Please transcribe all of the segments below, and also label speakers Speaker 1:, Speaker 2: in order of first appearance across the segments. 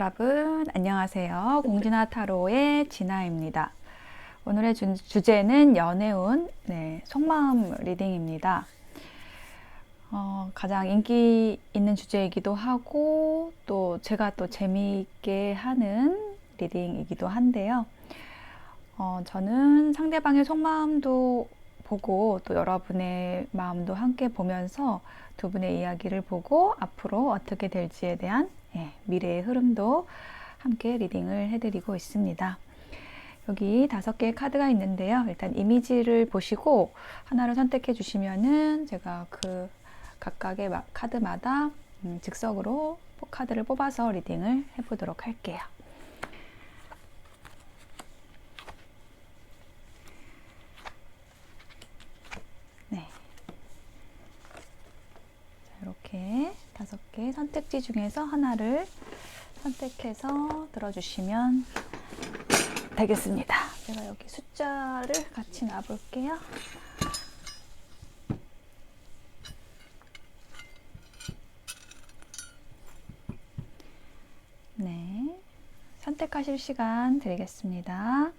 Speaker 1: 여러분 안녕하세요. 공진아 타로의 진아입니다. 오늘의 주제는 연애운 속마음 리딩입니다. 가장 인기 있는 주제이기도 하고 또 제가 또 재미있게 하는 리딩이기도 한데요. 저는 상대방의 속마음도 보고 또 여러분의 마음도 함께 보면서 두 분의 이야기를 보고 앞으로 어떻게 될지에 대한 미래의 흐름도 함께 리딩을 해드리고 있습니다. 여기 5개의 카드가 있는데요. 일단 이미지를 보시고 하나를 선택해 주시면은 제가 그 각각의 카드마다 즉석으로 카드를 뽑아서 리딩을 해보도록 할게요. 네. 자, 이렇게 5개 선택지 중에서 하나를 선택해서 들어주시면 되겠습니다. 제가 여기 숫자를 같이 놔볼게요. 네, 선택하실 시간 드리겠습니다.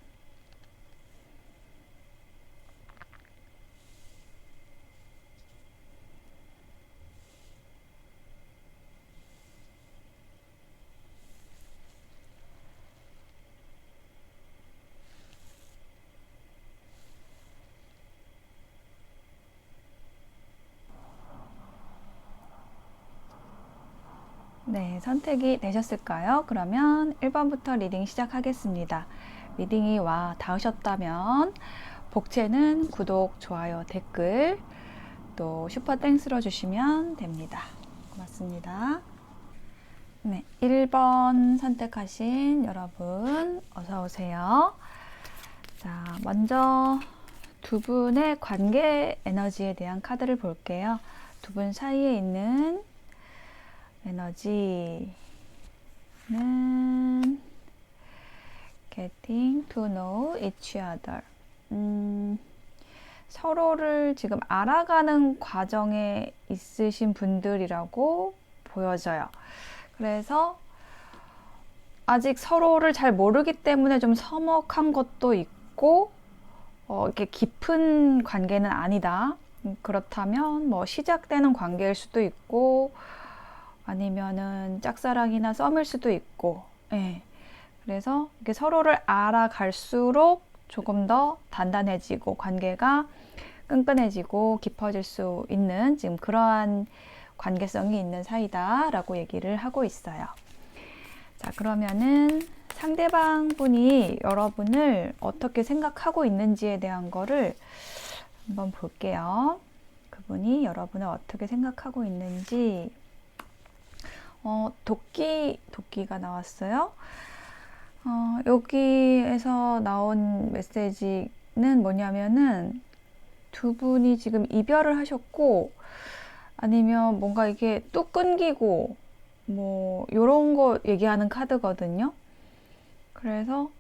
Speaker 1: 네, 선택이 되셨을까요? 그러면 1번부터 리딩 시작하겠습니다. 리딩이 닿으셨다면 복채는 구독, 좋아요, 댓글 또 슈퍼땡스로 주시면 됩니다. 고맙습니다. 네, 1번 선택하신 여러분 어서 오세요. 자, 먼저 두 분의 관계 에너지에 대한 카드를 볼게요. 두 분 사이에 있는 에너지는 Getting to know each other. 서로를 지금 알아가는 과정에 있으신 분들이라고 보여져요. 그래서 아직 서로를 잘 모르기 때문에 좀 서먹한 것도 있고 이렇게 깊은 관계는 아니다. 그렇다면 뭐 시작되는 관계일 수도 있고 아니면은 짝사랑이나 썸일 수도 있고, 그래서 이렇게 서로를 알아갈수록 조금 더 단단해지고 관계가 끈끈해지고 깊어질 수 있는 지금 그러한 관계성이 있는 사이다라고 얘기를 하고 있어요. 자, 그러면은 상대방 분이 여러분을 어떻게 생각하고 있는지에 대한 거를 한번 볼게요. 그분이 여러분을 어떻게 생각하고 있는지. 도끼가 나왔어요. 여기에서 나온 메시지는 뭐냐면은 두 분이 지금 이별을 하셨고 아니면 뭔가 이게 뚝 끊기고 뭐 요런 거 얘기하는 카드거든요. 그래서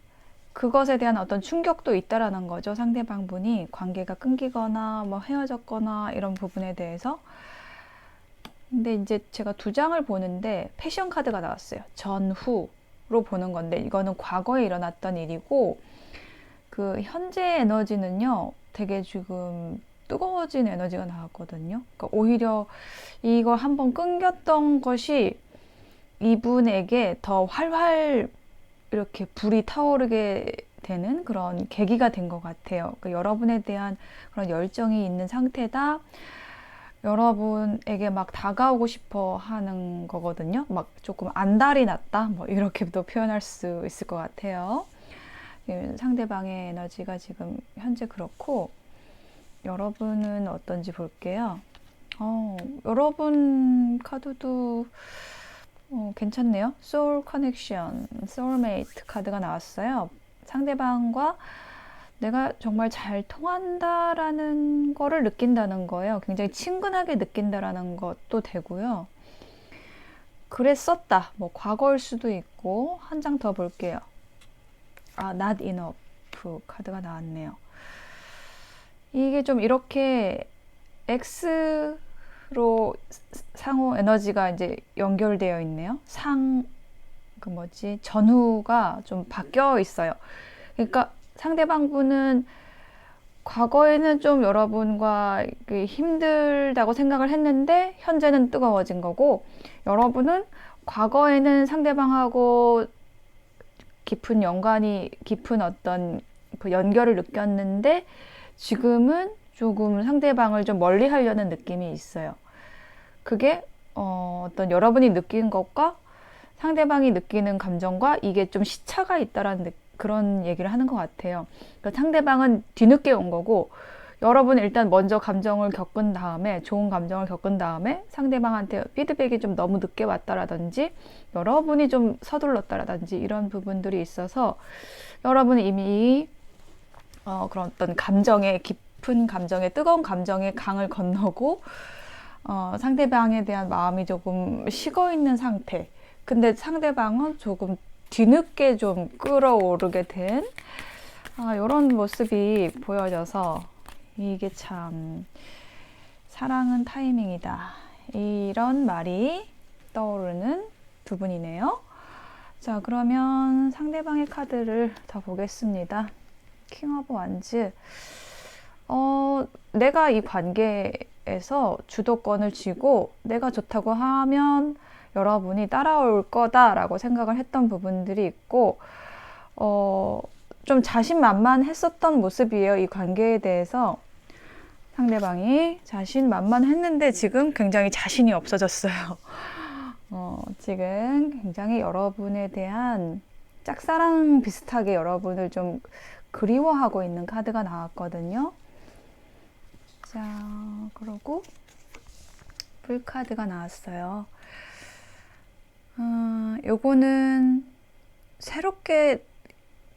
Speaker 1: 그것에 대한 어떤 충격도 있다라는 거죠. 상대방 분이 관계가 끊기거나 뭐 헤어졌거나 이런 부분에 대해서. 근데 이제 제가 2장을 보는데 패션 카드가 나왔어요. 전후로 보는 건데 이거는 과거에 일어났던 일이고 그 현재 에너지는요 되게 지금 뜨거워진 에너지가 나왔거든요. 그러니까 오히려 이거 한번 끊겼던 것이 이분에게 더 활활 이렇게 불이 타오르게 되는 그런 계기가 된 것 같아요. 그러니까 여러분에 대한 그런 열정이 있는 상태다. 여러분에게 막 다가오고 싶어 하는 거거든요. 막 조금 안달이 났다. 뭐 이렇게도 표현할 수 있을 것 같아요. 상대방의 에너지가 지금 현재 그렇고 여러분은 어떤지 볼게요. 여러분 카드도 괜찮네요. 소울 커넥션, 소울메이트 카드가 나왔어요. 상대방과 내가 정말 잘 통한다라는 거를 느낀다는 거예요. 굉장히 친근하게 느낀다라는 것도 되고요. 그랬었다. 뭐 과거일 수도 있고 한 장 더 볼게요. not enough 카드가 나왔네요. 이게 좀 이렇게 X로 상호 에너지가 이제 연결되어 있네요. 그 뭐지, 전후가 좀 바뀌어 있어요. 그러니까 상대방 분은 과거에는 좀 여러분과 힘들다고 생각을 했는데 현재는 뜨거워진 거고, 여러분은 과거에는 상대방하고 깊은 어떤 그 연결을 느꼈는데 지금은 조금 상대방을 좀 멀리 하려는 느낌이 있어요. 그게 어떤 여러분이 느낀 것과 상대방이 느끼는 감정과 이게 좀 시차가 있다라는 그런 얘기를 하는 것 같아요. 그러니까 상대방은 뒤늦게 온 거고, 여러분은 일단 먼저 감정을 겪은 다음에, 좋은 감정을 겪은 다음에 상대방한테 피드백이 좀 너무 늦게 왔다라든지 여러분이 좀 서둘렀다라든지 이런 부분들이 있어서 여러분은 이미 그런 어떤 깊은 감정의, 뜨거운 감정의 강을 건너고 상대방에 대한 마음이 조금 식어 있는 상태. 근데 상대방은 조금 뒤늦게 좀 끌어오르게 된 이런 모습이 보여져서, 이게 참 사랑은 타이밍이다, 이런 말이 떠오르는 두 분이네요. 자, 그러면 상대방의 카드를 더 보겠습니다. 킹 오브 완즈. 내가 이 관계에서 주도권을 쥐고 내가 좋다고 하면 여러분이 따라올 거다라고 생각을 했던 부분들이 있고, 좀 자신만만했었던 모습이에요. 이 관계에 대해서 상대방이 자신만만했는데 지금 굉장히 자신이 없어졌어요. 지금 굉장히 여러분에 대한 짝사랑 비슷하게 여러분을 좀 그리워하고 있는 카드가 나왔거든요. 자, 그러고 풀카드가 나왔어요. 요거는 새롭게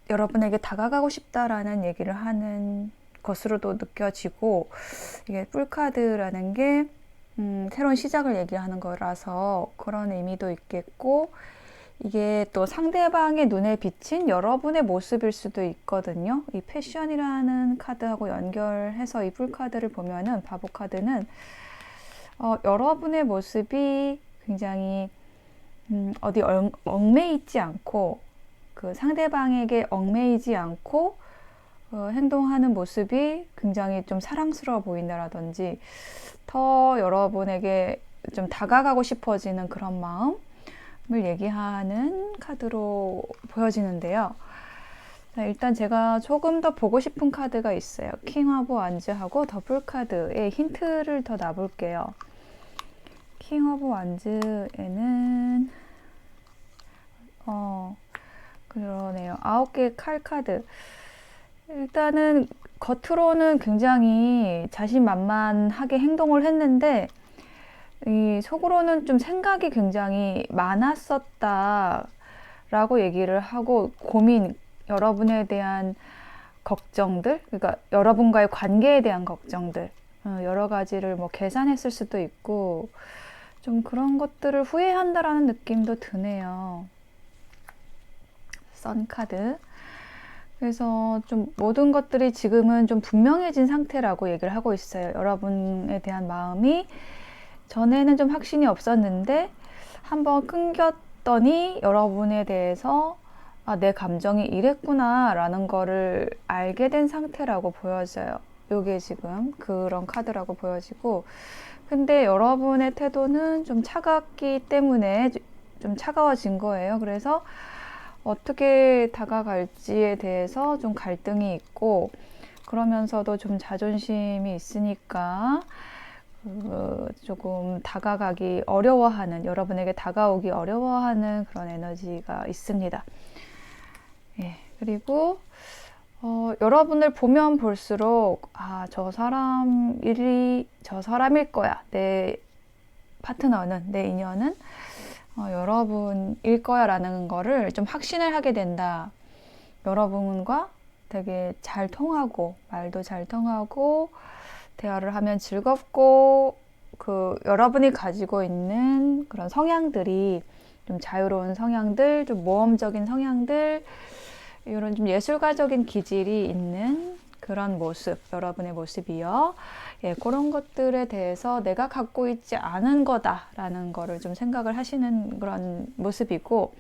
Speaker 1: 여러분에게 다가가고 싶다라는 얘기를 하는 것으로도 느껴지고, 이게 풀카드라는 게 새로운 시작을 얘기하는 거라서 그런 의미도 있겠고, 이게 또 상대방의 눈에 비친 여러분의 모습일 수도 있거든요. 이 패션이라는 카드하고 연결해서 이 풀카드를 보면은, 바보 카드는 여러분의 모습이 굉장히 어디 얽매이지 않고, 그 상대방에게 얽매이지 않고 행동하는 모습이 굉장히 좀 사랑스러워 보인다라든지, 더 여러분에게 좀 다가가고 싶어지는 그런 마음을 얘기하는 카드로 보여지는데요. 자, 일단 제가 조금 더 보고 싶은 카드가 있어요. 킹 오브 완즈하고 더블 카드의 힌트를 더 놔볼게요. 킹 오브 완즈에는 그러네요. 9개의 칼 카드. 일단은 겉으로는 굉장히 자신만만하게 행동을 했는데 이 속으로는 좀 생각이 굉장히 많았었다 라고 얘기를 하고, 여러분에 대한 걱정들, 그러니까 여러분과의 관계에 대한 걱정들, 여러 가지를 뭐 계산했을 수도 있고, 좀 그런 것들을 후회한다라는 느낌도 드네요. 선 카드. 그래서 좀 모든 것들이 지금은 좀 분명해진 상태라고 얘기를 하고 있어요. 여러분에 대한 마음이 전에는 좀 확신이 없었는데 한번 끊겼더니 여러분에 대해서 내 감정이 이랬구나 라는 거를 알게 된 상태라고 보여져요. 이게 지금 그런 카드라고 보여지고, 근데 여러분의 태도는 좀 차갑기 때문에 좀 차가워진 거예요. 그래서 어떻게 다가갈지에 대해서 좀 갈등이 있고, 그러면서도 좀 자존심이 있으니까 조금 다가가기 어려워하는, 여러분에게 다가오기 어려워하는 그런 에너지가 있습니다. 예, 그리고 여러분을 보면 볼수록 저 사람일 거야. 내 파트너는, 내 인연은 여러분일 거야 라는 거를 좀 확신을 하게 된다. 여러분과 되게 잘 통하고, 말도 잘 통하고, 대화를 하면 즐겁고, 여러분이 가지고 있는 그런 성향들이 좀 자유로운 성향들, 좀 모험적인 성향들, 이런 좀 예술가적인 기질이 있는 그런 모습, 여러분의 모습이요. 예, 그런 것들에 대해서 내가 갖고 있지 않은 거다라는 거를 좀 생각을 하시는 그런 모습이고,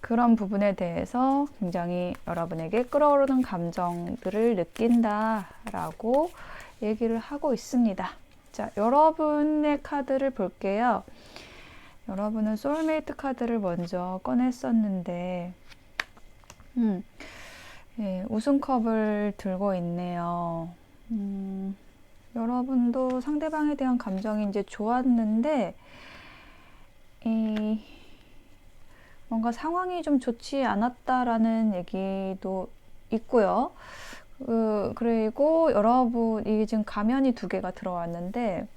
Speaker 1: 그런 부분에 대해서 굉장히 여러분에게 끌어오르는 감정들을 느낀다라고 얘기를 하고 있습니다. 자, 여러분의 카드를 볼게요. 여러분은 소울메이트 카드를 먼저 꺼냈었는데, 예, 우승컵을 들고 있네요. 여러분도 상대방에 대한 감정이 이제 좋았는데, 뭔가 상황이 좀 좋지 않았다라는 얘기도 있고요. 그리고 이게 지금 가면이 2개가 들어왔는데,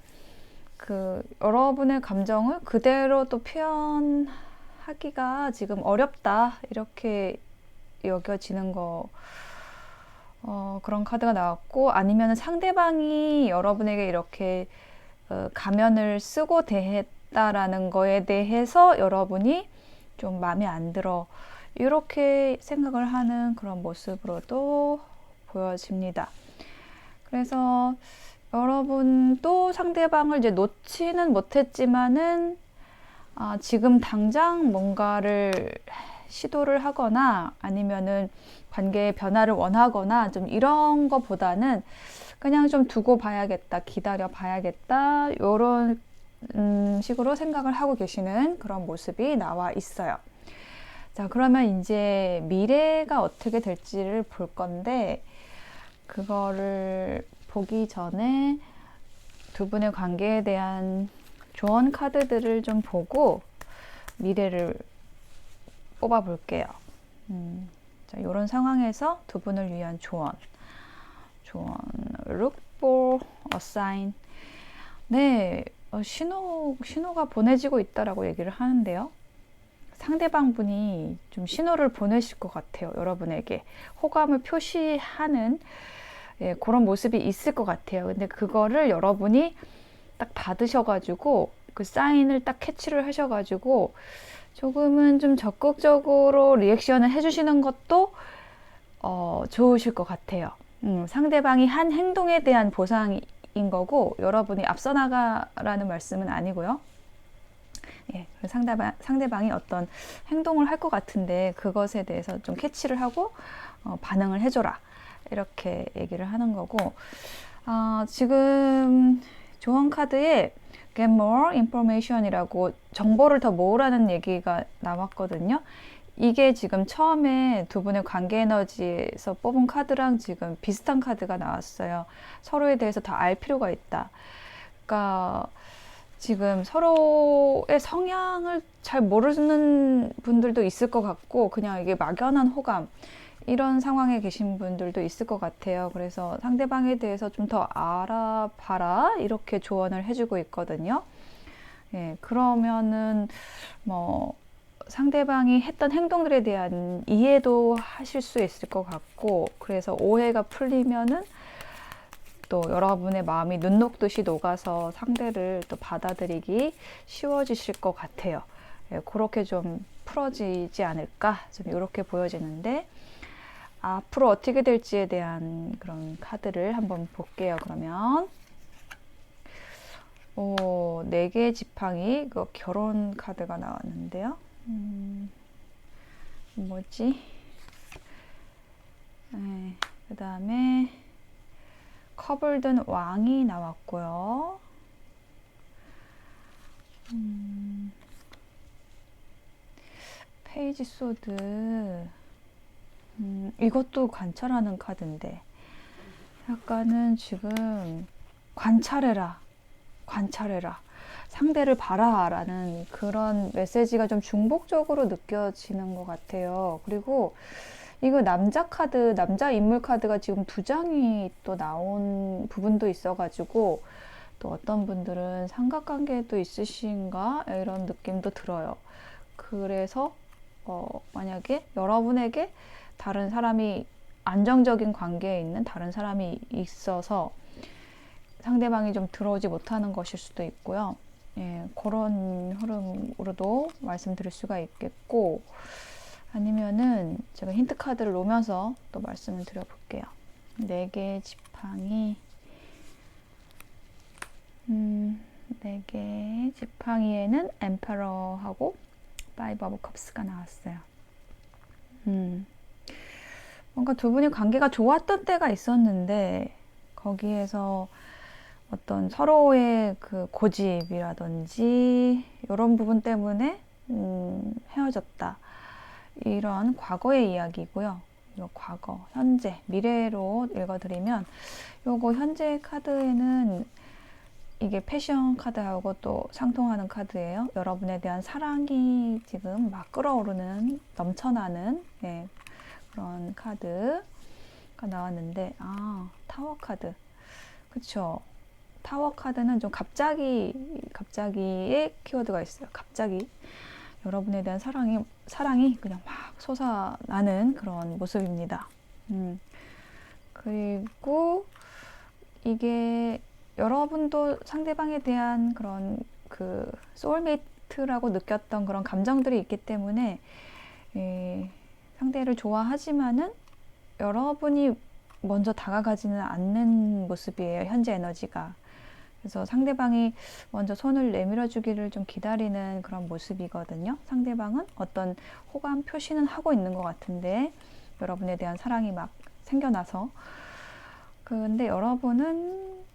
Speaker 1: 여러분의 감정을 그대로 또 표현하기가 지금 어렵다. 이렇게 여겨지는 그런 카드가 나왔고, 아니면 상대방이 여러분에게 이렇게 가면을 쓰고 대했다라는 거에 대해서 여러분이 좀 마음에 안 들어. 이렇게 생각을 하는 그런 모습으로도 보여집니다. 그래서 여러분도 상대방을 이제 놓지는 못했지만은, 지금 당장 뭔가를 시도를 하거나 아니면은 관계의 변화를 원하거나 좀 이런 거보다는 그냥 좀 두고 봐야겠다, 기다려 봐야겠다, 요런 식으로 생각을 하고 계시는 그런 모습이 나와 있어요. 자, 그러면 이제 미래가 어떻게 될지를 볼 건데, 그거를 보기 전에 두 분의 관계에 대한 조언 카드들을 좀 보고 미래를 뽑아 볼게요. 자, 이런 상황에서 두 분을 위한 조언. Look for a sign. 네, 신호가 보내지고 있다라고 얘기를 하는데요. 상대방 분이 좀 신호를 보내실 것 같아요. 여러분에게 호감을 표시하는, 예, 그런 모습이 있을 것 같아요. 근데 그거를 여러분이 딱 받으셔가지고 그 사인을 딱 캐치를 하셔가지고 조금은 좀 적극적으로 리액션을 해주시는 것도 좋으실 것 같아요. 상대방이 한 행동에 대한 보상인 거고, 여러분이 앞서 나가라는 말씀은 아니고요. 예, 상대방이 어떤 행동을 할 것 같은데 그것에 대해서 좀 캐치를 하고 반응을 해줘라, 이렇게 얘기를 하는 거고, 지금 조언 카드에 Get more information이라고 정보를 더 모으라는 얘기가 나왔거든요. 이게 지금 처음에 두 분의 관계 에너지에서 뽑은 카드랑 지금 비슷한 카드가 나왔어요. 서로에 대해서 더 알 필요가 있다. 그러니까 지금 서로의 성향을 잘 모르는 분들도 있을 것 같고, 그냥 이게 막연한 호감, 이런 상황에 계신 분들도 있을 것 같아요. 그래서 상대방에 대해서 좀 더 알아봐라, 이렇게 조언을 해주고 있거든요. 예, 그러면은 뭐 상대방이 했던 행동들에 대한 이해도 하실 수 있을 것 같고, 그래서 오해가 풀리면은 또 여러분의 마음이 눈 녹듯이 녹아서 상대를 또 받아들이기 쉬워지실 것 같아요. 예, 그렇게 좀 풀어지지 않을까, 좀 이렇게 보여지는데, 앞으로 어떻게 될지에 대한 그런 카드를 한번 볼게요. 그러면 4개의 지팡이, 그 결혼 카드가 나왔는데요. 뭐지? 네, 그 다음에 컵을 든 왕이 나왔고요. 페이지 소드. 이것도 관찰하는 카드인데, 약간은 지금 관찰해라, 상대를 봐라 라는 그런 메시지가 좀 중복적으로 느껴지는 것 같아요. 그리고 이거 남자 인물 카드가 지금 2장이 또 나온 부분도 있어가지고, 또 어떤 분들은 삼각관계도 있으신가, 이런 느낌도 들어요. 그래서 만약에 여러분에게 다른 사람이, 안정적인 관계에 있는 다른 사람이 있어서 상대방이 좀 들어오지 못하는 것일 수도 있고요. 예, 그런 흐름으로도 말씀드릴 수가 있겠고, 아니면은 제가 힌트 카드를 놓으면서 또 말씀을 드려볼게요. 4개의 지팡이, 4개의 지팡이에는 엠페러하고 파이브 오브 컵스가 나왔어요. 뭔가 두 분이 관계가 좋았던 때가 있었는데 거기에서 어떤 서로의 그 고집이라든지 이런 부분 때문에 헤어졌다. 이런 과거의 이야기고요. 요 과거, 현재, 미래로 읽어드리면 요거 현재 카드에는 이게 패션 카드하고 또 상통하는 카드예요. 여러분에 대한 사랑이 지금 막 끓어오르는, 넘쳐나는 그런 카드가 나왔는데 타워 카드. 그쵸? 타워 카드는 좀 갑자기의 키워드가 있어요. 갑자기 여러분에 대한 사랑이 그냥 막 솟아나는 그런 모습입니다. 그리고 이게 여러분도 상대방에 대한 그런 그 소울메이트라고 느꼈던 그런 감정들이 있기 때문에 상대를 좋아하지만은 여러분이 먼저 다가가지는 않는 모습이에요. 현재 에너지가. 그래서 상대방이 먼저 손을 내밀어 주기를 좀 기다리는 그런 모습이거든요. 상대방은 어떤 호감 표시는 하고 있는 것 같은데 여러분에 대한 사랑이 막 생겨나서 근데 여러분은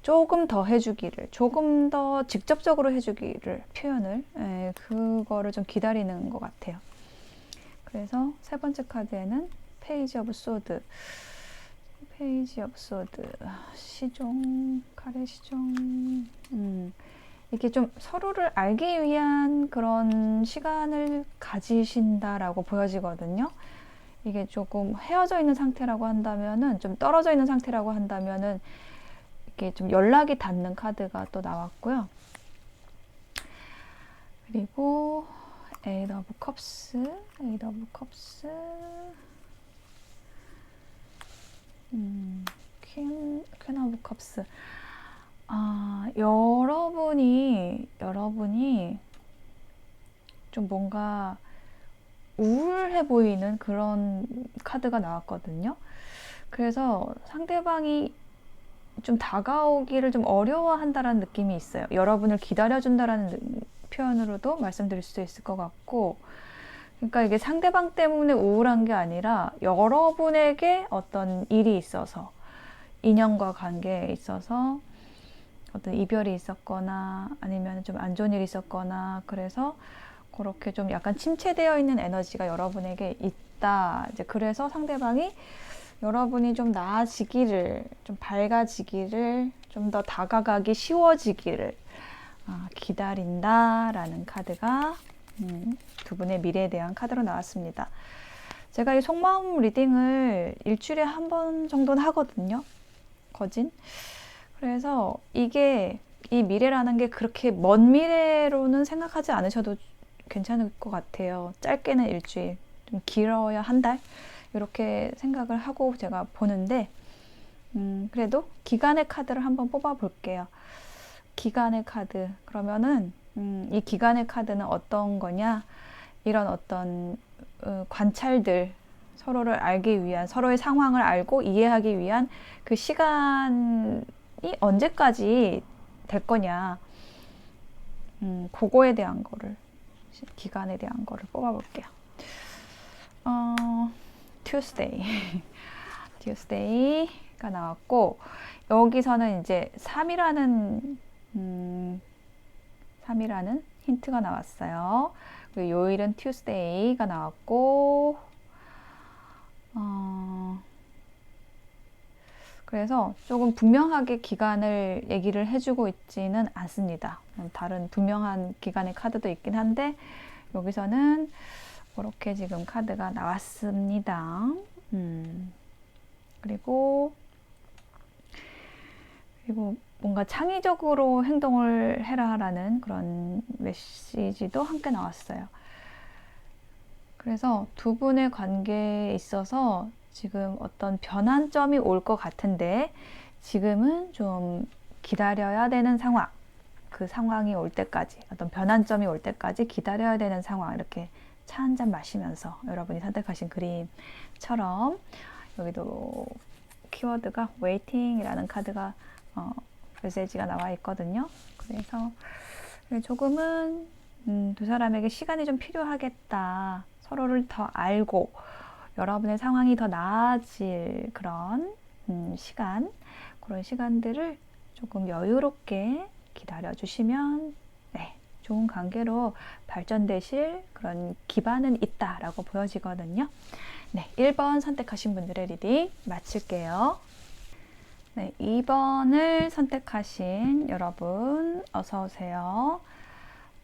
Speaker 1: 조금 더 해주기를, 조금 더 직접적으로 해주기를, 표현을 그거를 좀 기다리는 것 같아요. 그래서 세 번째 카드에는 페이지 오브 소드, 시종, 카레 시종. 이게 좀 서로를 알기 위한 그런 시간을 가지신다라고 보여지거든요. 이게 조금 헤어져 있는 상태라고 한다면은, 좀 떨어져 있는 상태라고 한다면은, 이렇게 좀 연락이 닿는 카드가 또 나왔고요. 그리고 에이드 오브 컵스, 퀸 오브 컵스. 여러분이 좀 뭔가 우울해 보이는 그런 카드가 나왔거든요. 그래서 상대방이 좀 다가오기를 좀 어려워한다라는 느낌이 있어요. 여러분을 기다려준다라는 표현으로도 말씀드릴 수도 있을 것 같고, 그러니까 이게 상대방 때문에 우울한 게 아니라 여러분에게 어떤 일이 있어서, 인연과 관계에 있어서 어떤 이별이 있었거나 아니면 좀 안 좋은 일이 있었거나 그래서 그렇게 좀 약간 침체되어 있는 에너지가 여러분에게 있다. 이제 그래서 상대방이 여러분이 좀 나아지기를, 좀 밝아지기를, 좀 더 다가가기 쉬워지기를 기다린다라는 카드가 두 분의 미래에 대한 카드로 나왔습니다. 제가 이 속마음 리딩을 일주일에 한 번 정도는 하거든요. 거진. 그래서 이게 이 미래라는 게 그렇게 먼 미래로는 생각하지 않으셔도 괜찮을 것 같아요. 짧게는 일주일, 좀 길어야 한 달 이렇게 생각을 하고 제가 보는데 그래도 기간의 카드를 한번 뽑아 볼게요. 기간의 카드. 그러면은 이 기간의 카드는 어떤 거냐? 이런 어떤 관찰들, 서로를 알기 위한, 서로의 상황을 알고 이해하기 위한 그 시간이 언제까지 될 거냐? 그거에 대한 거를, 기간에 대한 거를 뽑아볼게요. Tuesday가 나왔고, 여기서는 이제 3이라는 힌트가 나왔어요. 그리고 요일은 Tuesday가 나왔고, 그래서 조금 분명하게 기간을 얘기를 해주고 있지는 않습니다. 다른 분명한 기간의 카드도 있긴 한데 여기서는 이렇게 지금 카드가 나왔습니다. 그리고 뭔가 창의적으로 행동을 해라라는 그런 메시지도 함께 나왔어요. 그래서 두 분의 관계에 있어서 지금 어떤 변환점이 올 것 같은데 지금은 좀 기다려야 되는 상황, 그 상황이 올 때까지, 어떤 변환점이 올 때까지 기다려야 되는 상황, 이렇게 차 한 잔 마시면서 여러분이 선택하신 그림처럼 여기도 키워드가 waiting이라는 카드가 메시지가 나와 있거든요. 그래서 조금은 두 사람에게 시간이 좀 필요하겠다. 서로를 더 알고 여러분의 상황이 더 나아질 그런 시간, 그런 시간들을 조금 여유롭게 기다려주시면 네, 좋은 관계로 발전되실 그런 기반은 있다라고 보여지거든요. 네, 1번 선택하신 분들의 리딩 마칠게요. 네, 2번을 선택하신 여러분 어서 오세요.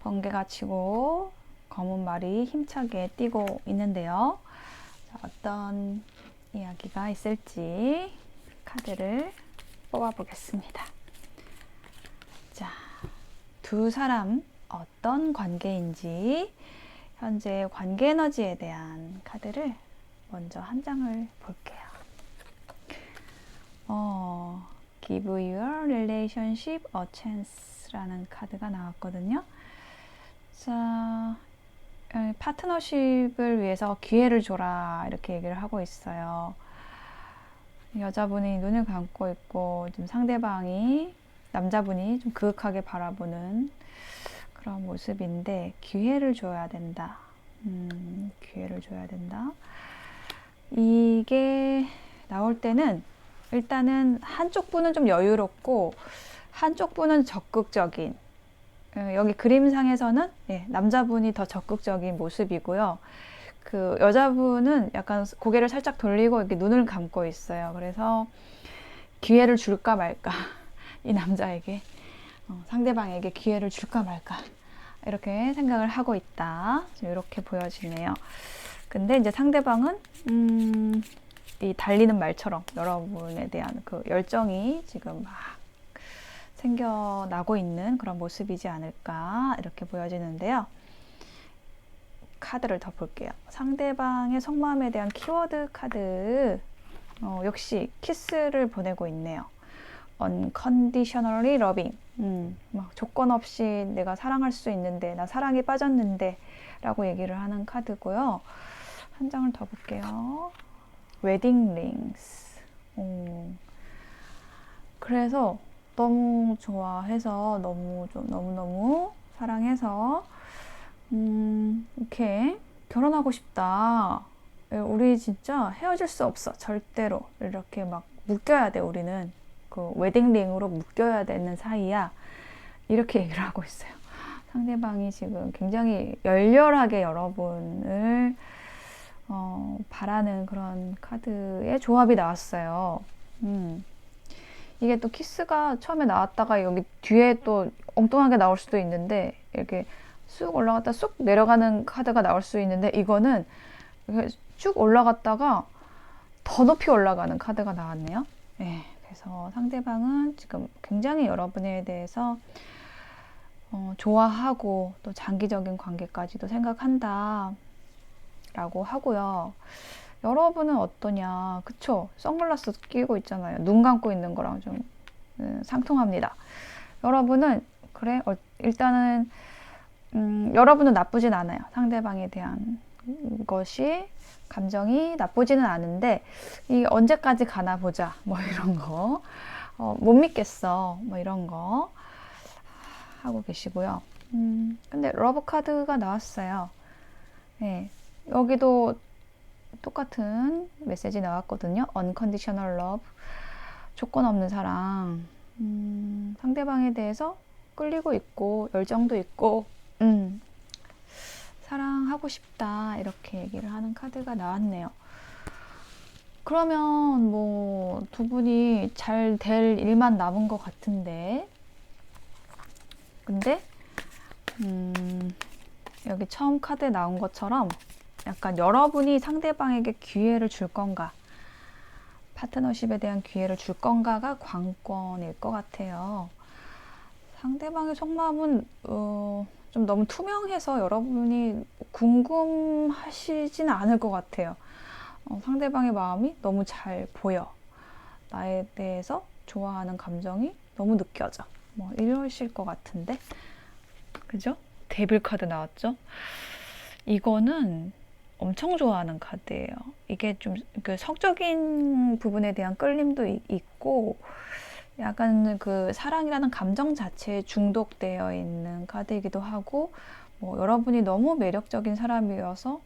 Speaker 1: 번개가 치고 검은 말이 힘차게 뛰고 있는데요. 자, 어떤 이야기가 있을지 카드를 뽑아보겠습니다. 자, 두 사람 어떤 관계인지 현재 관계 에너지에 대한 카드를 먼저 한 장을 볼게요. Give your relationship a chance라는 카드가 나왔거든요. 자, 파트너십을 위해서 기회를 줘라 이렇게 얘기를 하고 있어요. 여자분이 눈을 감고 있고 좀 상대방이 남자분이 좀 그윽하게 바라보는 그런 모습인데 기회를 줘야 된다. 기회를 줘야 된다. 이게 나올 때는 일단은 한쪽 분은 좀 여유롭고 한쪽 분은 적극적인, 여기 그림상에서는 남자분이 더 적극적인 모습이고요. 그 여자분은 약간 고개를 살짝 돌리고 이렇게 눈을 감고 있어요. 그래서 기회를 줄까 말까 이 남자에게 상대방에게 기회를 줄까 말까 이렇게 생각을 하고 있다. 이렇게 보여지네요. 근데 이제 상대방은 이 달리는 말처럼 여러분에 대한 그 열정이 지금 막 생겨나고 있는 그런 모습이지 않을까 이렇게 보여지는데요. 카드를 더 볼게요. 상대방의 속마음에 대한 키워드 카드, 역시 키스를 보내고 있네요. Unconditionally loving, 막 조건 없이 내가 사랑할 수 있는데, 나 사랑에 빠졌는데 라고 얘기를 하는 카드고요. 한 장을 더 볼게요. Wedding rings. 그래서 너무 좋아해서 너무너무 사랑해서 이렇게 결혼하고 싶다. 우리 진짜 헤어질 수 없어. 절대로. 이렇게 막 묶여야 돼. 우리는 그 웨딩링으로 묶여야 되는 사이야. 이렇게 얘기를 하고 있어요. 상대방이 지금 굉장히 열렬하게 여러분을 바라는 그런 카드의 조합이 나왔어요. 이게 또 키스가 처음에 나왔다가 여기 뒤에 또 엉뚱하게 나올 수도 있는데 이렇게 쑥 올라갔다 쑥 내려가는 카드가 나올 수 있는데 이거는 쭉 올라갔다가 더 높이 올라가는 카드가 나왔네요. 네, 그래서 상대방은 지금 굉장히 여러분에 대해서 좋아하고 또 장기적인 관계까지도 생각한다 라고 하고요. 여러분은 어떠냐? 그쵸? 선글라스 끼고 있잖아요. 눈 감고 있는 거랑 좀 상통합니다. 여러분은 그래? 일단은 여러분은 나쁘진 않아요. 상대방에 대한 것이 감정이 나쁘지는 않은데 이 언제까지 가나 보자 뭐 이런 거 못 믿겠어 뭐 이런 거 하고 계시고요. 근데 러브 카드가 나왔어요. 네, 여기도 똑같은 메시지 나왔거든요. Unconditional love, 조건 없는 사랑. 상대방에 대해서 끌리고 있고 열정도 있고 사랑하고 싶다 이렇게 얘기를 하는 카드가 나왔네요. 그러면 뭐 두 분이 잘 될 일만 남은 것 같은데 근데 여기 처음 카드에 나온 것처럼 약간 여러분이 상대방에게 기회를 줄 건가, 파트너십에 대한 기회를 줄 건가가 관건일 것 같아요. 상대방의 속마음은 좀 너무 투명해서 여러분이 궁금하시지는 않을 것 같아요. 상대방의 마음이 너무 잘 보여. 나에 대해서 좋아하는 감정이 너무 느껴져. 뭐 이러실 것 같은데, 그죠? 데빌 카드 나왔죠? 이거는 엄청 좋아하는 카드예요. 이게 좀 그 성적인 부분에 대한 끌림도 있고 약간 그 사랑이라는 감정 자체에 중독되어 있는 카드이기도 하고 뭐 여러분이 너무 매력적인 사람이어서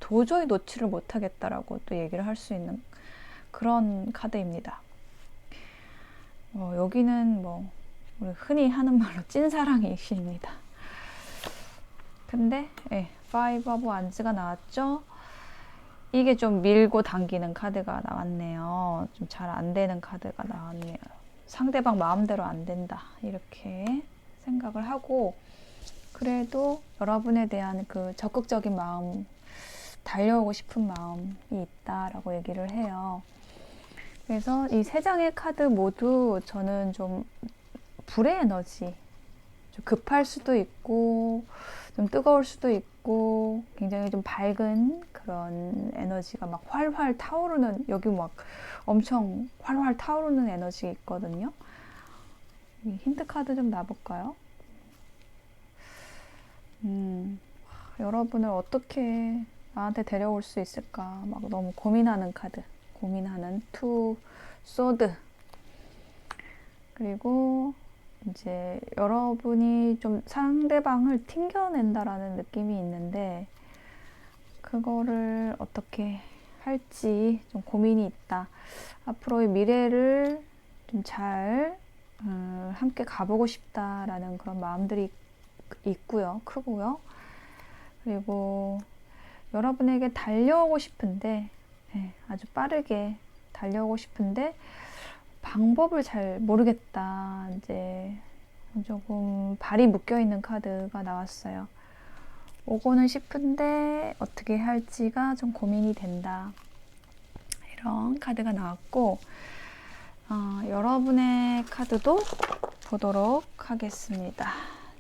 Speaker 1: 도저히 놓지를 못하겠다라고 또 얘기를 할 수 있는 그런 카드입니다. 여기는 뭐 우리 흔히 하는 말로 찐사랑의 신입니다. 근데 Five of Wands가 나왔죠. 이게 좀 밀고 당기는 카드가 나왔네요. 좀 잘 안 되는 카드가 나왔네요. 상대방 마음대로 안 된다 이렇게 생각을 하고, 그래도 여러분에 대한 그 적극적인 마음, 달려오고 싶은 마음이 있다라고 얘기를 해요. 그래서 이 세 장의 카드 모두 저는 좀 불의 에너지, 좀 급할 수도 있고 좀 뜨거울 수도 있고 굉장히 좀 밝은 그런 에너지가 막 활활 타오르는, 여기 막 엄청 활활 타오르는 에너지 있거든요. 힌트 카드 좀 놔볼까요? 여러분을 어떻게 나한테 데려올 수 있을까 막 너무 고민하는 카드, 고민하는 투 소드. 그리고 이제 여러분이 좀 상대방을 튕겨낸다라는 느낌이 있는데 그거를 어떻게 할지 좀 고민이 있다. 앞으로의 미래를 좀 잘 함께 가보고 싶다라는 그런 마음들이 있고요. 크고요. 그리고 여러분에게 달려오고 싶은데, 아주 빠르게 달려오고 싶은데 방법을 잘 모르겠다. 이제 조금 발이 묶여 있는 카드가 나왔어요. 오고는 싶은데 어떻게 할지가 좀 고민이 된다. 이런 카드가 나왔고, 여러분의 카드도 보도록 하겠습니다.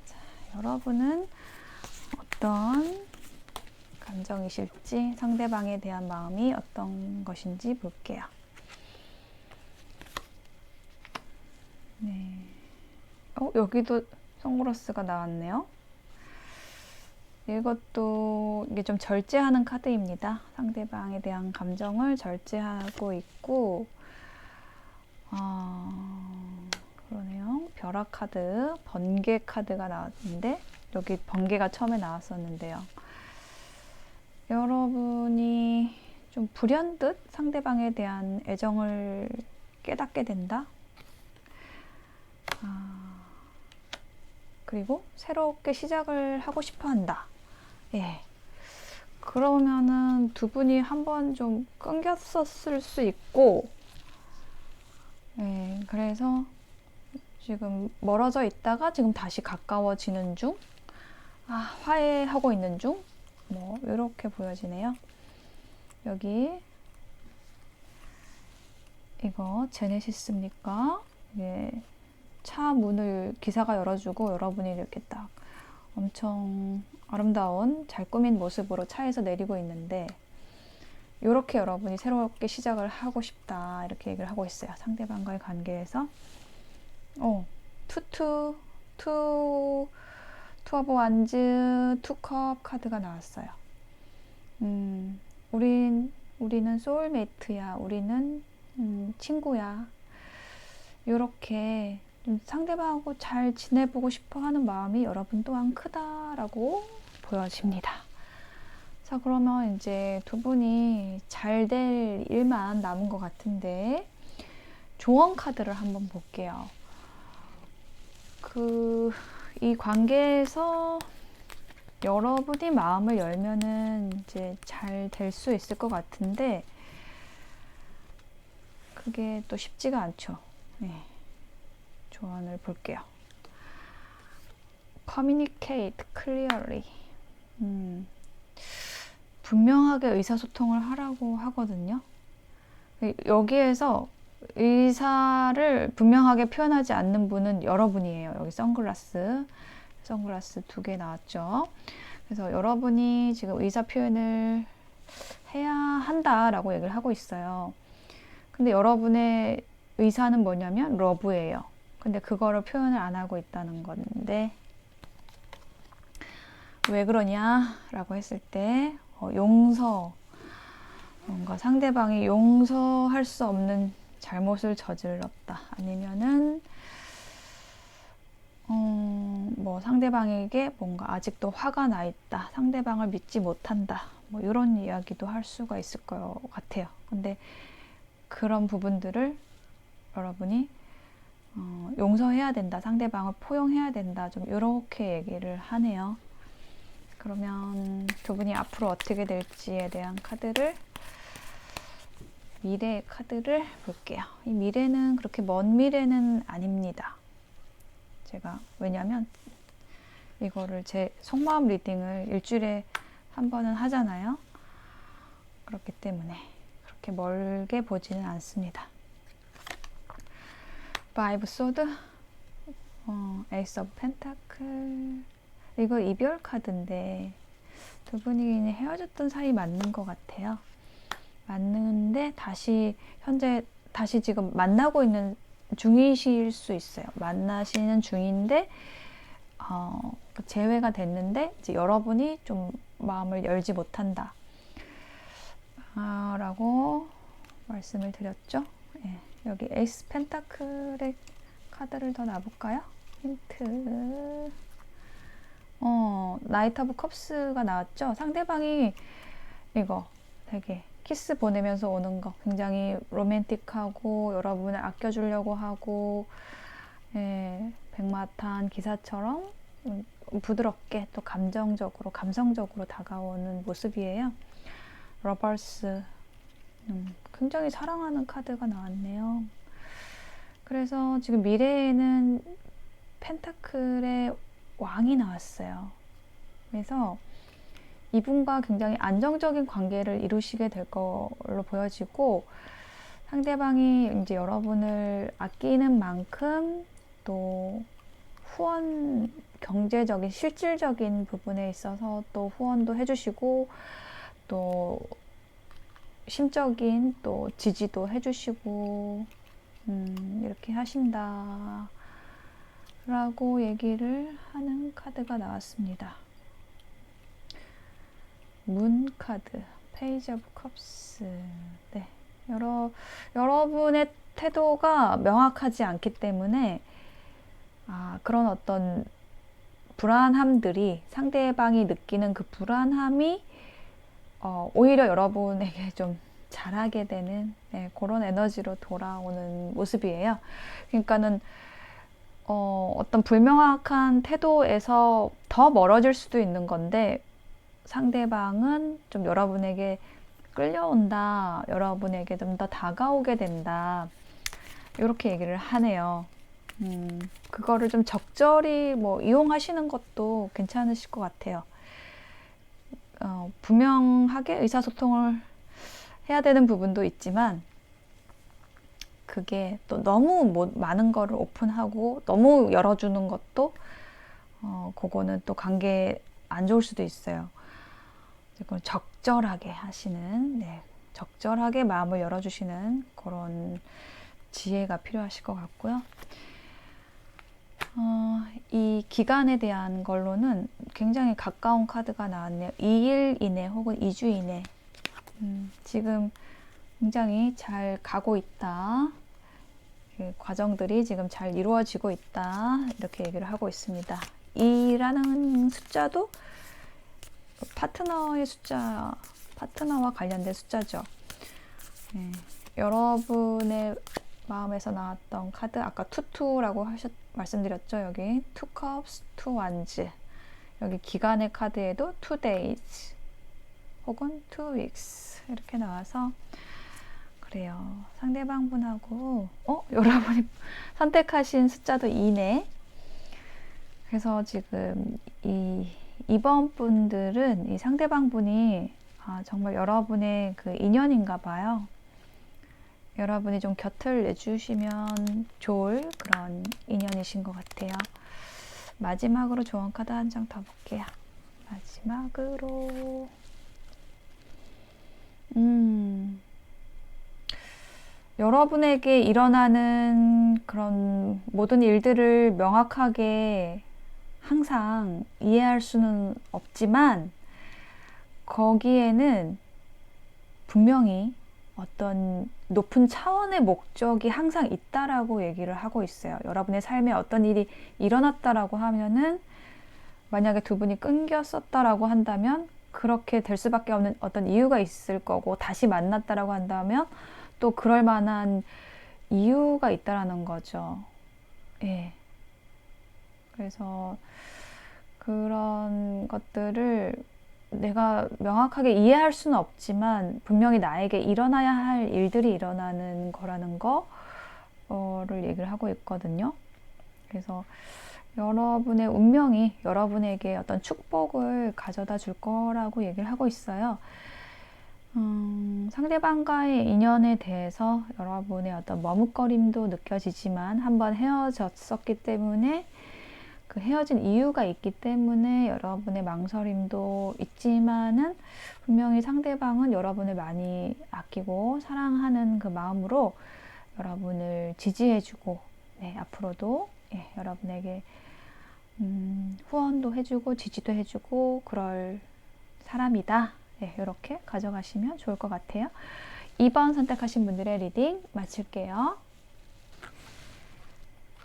Speaker 1: 자, 여러분은 어떤 감정이실지, 상대방에 대한 마음이 어떤 것인지 볼게요. 네. 여기도 선글라스가 나왔네요. 이것도 이게 좀 절제하는 카드입니다. 상대방에 대한 감정을 절제하고 있고, 그러네요. 벼락 카드, 번개 카드가 나왔는데 여기 번개가 처음에 나왔었는데요. 여러분이 좀 불현듯 상대방에 대한 애정을 깨닫게 된다. 그리고 새롭게 시작을 하고 싶어 한다. 그러면은 두 분이 한번 좀 끊겼었을 수 있고, 그래서 지금 멀어져 있다가 지금 다시 가까워지는 중, 화해하고 있는 중, 뭐 이렇게 보여지네요. 여기 이거 제네시스입니까? 차 문을 기사가 열어주고 여러분이 이렇게 딱 엄청 아름다운 잘 꾸민 모습으로 차에서 내리고 있는데, 이렇게 여러분이 새롭게 시작을 하고 싶다 이렇게 얘기를 하고 있어요. 상대방과의 관계에서. 투 오브 완즈, 투컵 카드가 나왔어요. 우리는 소울메이트야, 우리는 친구야, 이렇게 상대방하고 잘 지내보고 싶어 하는 마음이 여러분 또한 크다라고 보여집니다. 자, 그러면 이제 두 분이 잘 될 일만 남은 것 같은데 조언 카드를 한번 볼게요. 이 관계에서 여러분이 마음을 열면은 이제 잘 될 수 있을 것 같은데 그게 또 쉽지가 않죠. 조언을 볼게요. Communicate clearly. 분명하게 의사소통을 하라고 하거든요. 여기에서 의사를 분명하게 표현하지 않는 분은 여러분이에요. 여기 선글라스 2개 나왔죠. 그래서 여러분이 지금 의사 표현을 해야 한다라고 얘기를 하고 있어요. 근데 여러분의 의사는 뭐냐면 러브예요. 근데 그거를 표현을 안 하고 있다는 건데, 왜 그러냐 라고 했을 때 용서, 뭔가 상대방이 용서할 수 없는 잘못을 저질렀다, 아니면은 뭐 상대방에게 뭔가 아직도 화가 나 있다, 상대방을 믿지 못한다, 뭐 이런 이야기도 할 수가 있을 것 같아요. 근데 그런 부분들을 여러분이 용서해야 된다, 상대방을 포용해야 된다, 좀 이렇게 얘기를 하네요. 그러면 두 분이 앞으로 어떻게 될지에 대한 카드를, 미래의 카드를 볼게요. 이 미래는 그렇게 먼 미래는 아닙니다. 제가 왜냐면 이거를 제 속마음 리딩을 일주일에 한 번은 하잖아요. 그렇기 때문에 그렇게 멀게 보지는 않습니다. 파이브 소드, 에이스 오브 펜타클. 이거 이별 카드인데 두 분이 헤어졌던 사이 맞는 것 같아요. 맞는데 현재 다시 지금 만나고 있는 중이실 수 있어요. 만나시는 중인데 재회가 됐는데 이제 여러분이 좀 마음을 열지 못한다 라고 말씀을 드렸죠. 예, 여기 에이스 펜타클의 카드를 더 놔볼까요? 힌트. 나이트 오브 컵스가 나왔죠. 상대방이 이거 되게 키스 보내면서 오는 거 굉장히 로맨틱하고 여러분을 아껴주려고 하고, 예, 백마탄 기사처럼 부드럽게 또 감성적으로 다가오는 모습이에요. 러버스, 굉장히 사랑하는 카드가 나왔네요. 그래서 지금 미래에는 펜타클의 왕이 나왔어요. 그래서 이분과 굉장히 안정적인 관계를 이루시게 될 걸로 보여지고, 상대방이 이제 여러분을 아끼는 만큼 또 후원, 경제적인 실질적인 부분에 있어서 또 후원도 해주시고, 또 심적인 또 지지도 해주시고, 이렇게 하신다 라고 얘기를 하는 카드가 나왔습니다. 문 카드, 페이지 오브 컵스. 네, 여러분의 태도가 명확하지 않기 때문에 그런 어떤 불안함들이, 상대방이 느끼는 그 불안함이 오히려 여러분에게 좀 잘하게 되는, 네, 그런 에너지로 돌아오는 모습이에요. 그러니까는 어떤 불명확한 태도에서 더 멀어질 수도 있는 건데, 상대방은 좀 여러분에게 끌려온다, 여러분에게 좀 더 다가오게 된다, 이렇게 얘기를 하네요. 그거를 좀 적절히 이용하시는 것도 괜찮으실 것 같아요. 분명하게 의사소통을 해야 되는 부분도 있지만, 그게 또 너무 많은 거를 오픈하고 너무 열어주는 것도 그거는 또 관계에 안 좋을 수도 있어요. 적절하게 하시는, 네, 적절하게 마음을 열어주시는 그런 지혜가 필요하실 것 같고요. 이 기간에 대한 걸로는 굉장히 가까운 카드가 나왔네요. 2일 이내 혹은 2주 이내. 지금 굉장히 잘 가고 있다. 그 과정들이 지금 잘 이루어지고 있다. 이렇게 얘기를 하고 있습니다. 2라는 숫자도 파트너의 숫자, 파트너와 관련된 숫자죠. 네, 여러분의 마음에서 나왔던 카드, 아까 투투라고 말씀드렸죠. 여기 two cups, two wands. 여기 기간의 카드에도 2 days 혹은 2 weeks 이렇게 나와서, 그래요. 상대방 분하고 여러분이 선택하신 숫자도 2네. 그래서 지금 이번 분들은, 이 상대방 분이 정말 여러분의 그 인연인가 봐요. 여러분이 좀 곁을 내주시면 좋을 그런 인연이신 것 같아요. 마지막으로 조언 카드 한 장 더 볼게요. 마지막으로 여러분에게 일어나는 그런 모든 일들을 명확하게 항상 이해할 수는 없지만, 거기에는 분명히 어떤 높은 차원의 목적이 항상 있다라고 얘기를 하고 있어요. 여러분의 삶에 어떤 일이 일어났다라고 하면은, 만약에 두 분이 끊겼었다라고 한다면 그렇게 될 수밖에 없는 어떤 이유가 있을 거고, 다시 만났다라고 한다면 또 그럴 만한 이유가 있다라는 거죠. 예. 그래서 그런 것들을 내가 명확하게 이해할 수는 없지만 분명히 나에게 일어나야 할 일들이 일어나는 거라는 거를 얘기를 하고 있거든요. 그래서 여러분의 운명이 여러분에게 어떤 축복을 가져다 줄 거라고 얘기를 하고 있어요. 상대방과의 인연에 대해서 여러분의 어떤 머뭇거림도 느껴지지만 한번 헤어졌었기 때문에 그 헤어진 이유가 있기 때문에 여러분의 망설임도 있지만은 분명히 상대방은 여러분을 많이 아끼고 사랑하는 그 마음으로 여러분을 지지해주고, 네, 앞으로도 여러분에게 후원도 해주고 지지도 해주고 그럴 사람이다. 이렇게 가져가시면 좋을 것 같아요. 2번 선택하신 분들의 리딩 마칠게요.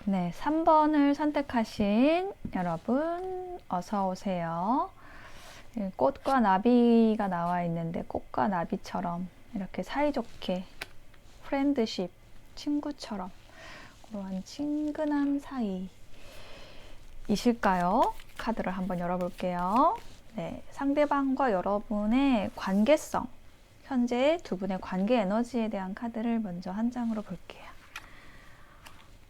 Speaker 1: 네, 3번을 선택하신 여러분 어서 오세요. 꽃과 나비가 나와 있는데 꽃과 나비처럼 이렇게 사이좋게 프렌드십, 친구처럼 그런 친근한 사이이실까요? 카드를 한번 열어볼게요. 네, 상대방과 여러분의 관계성, 현재 두 분의 관계 에너지에 대한 카드를 먼저 한 장으로 볼게요.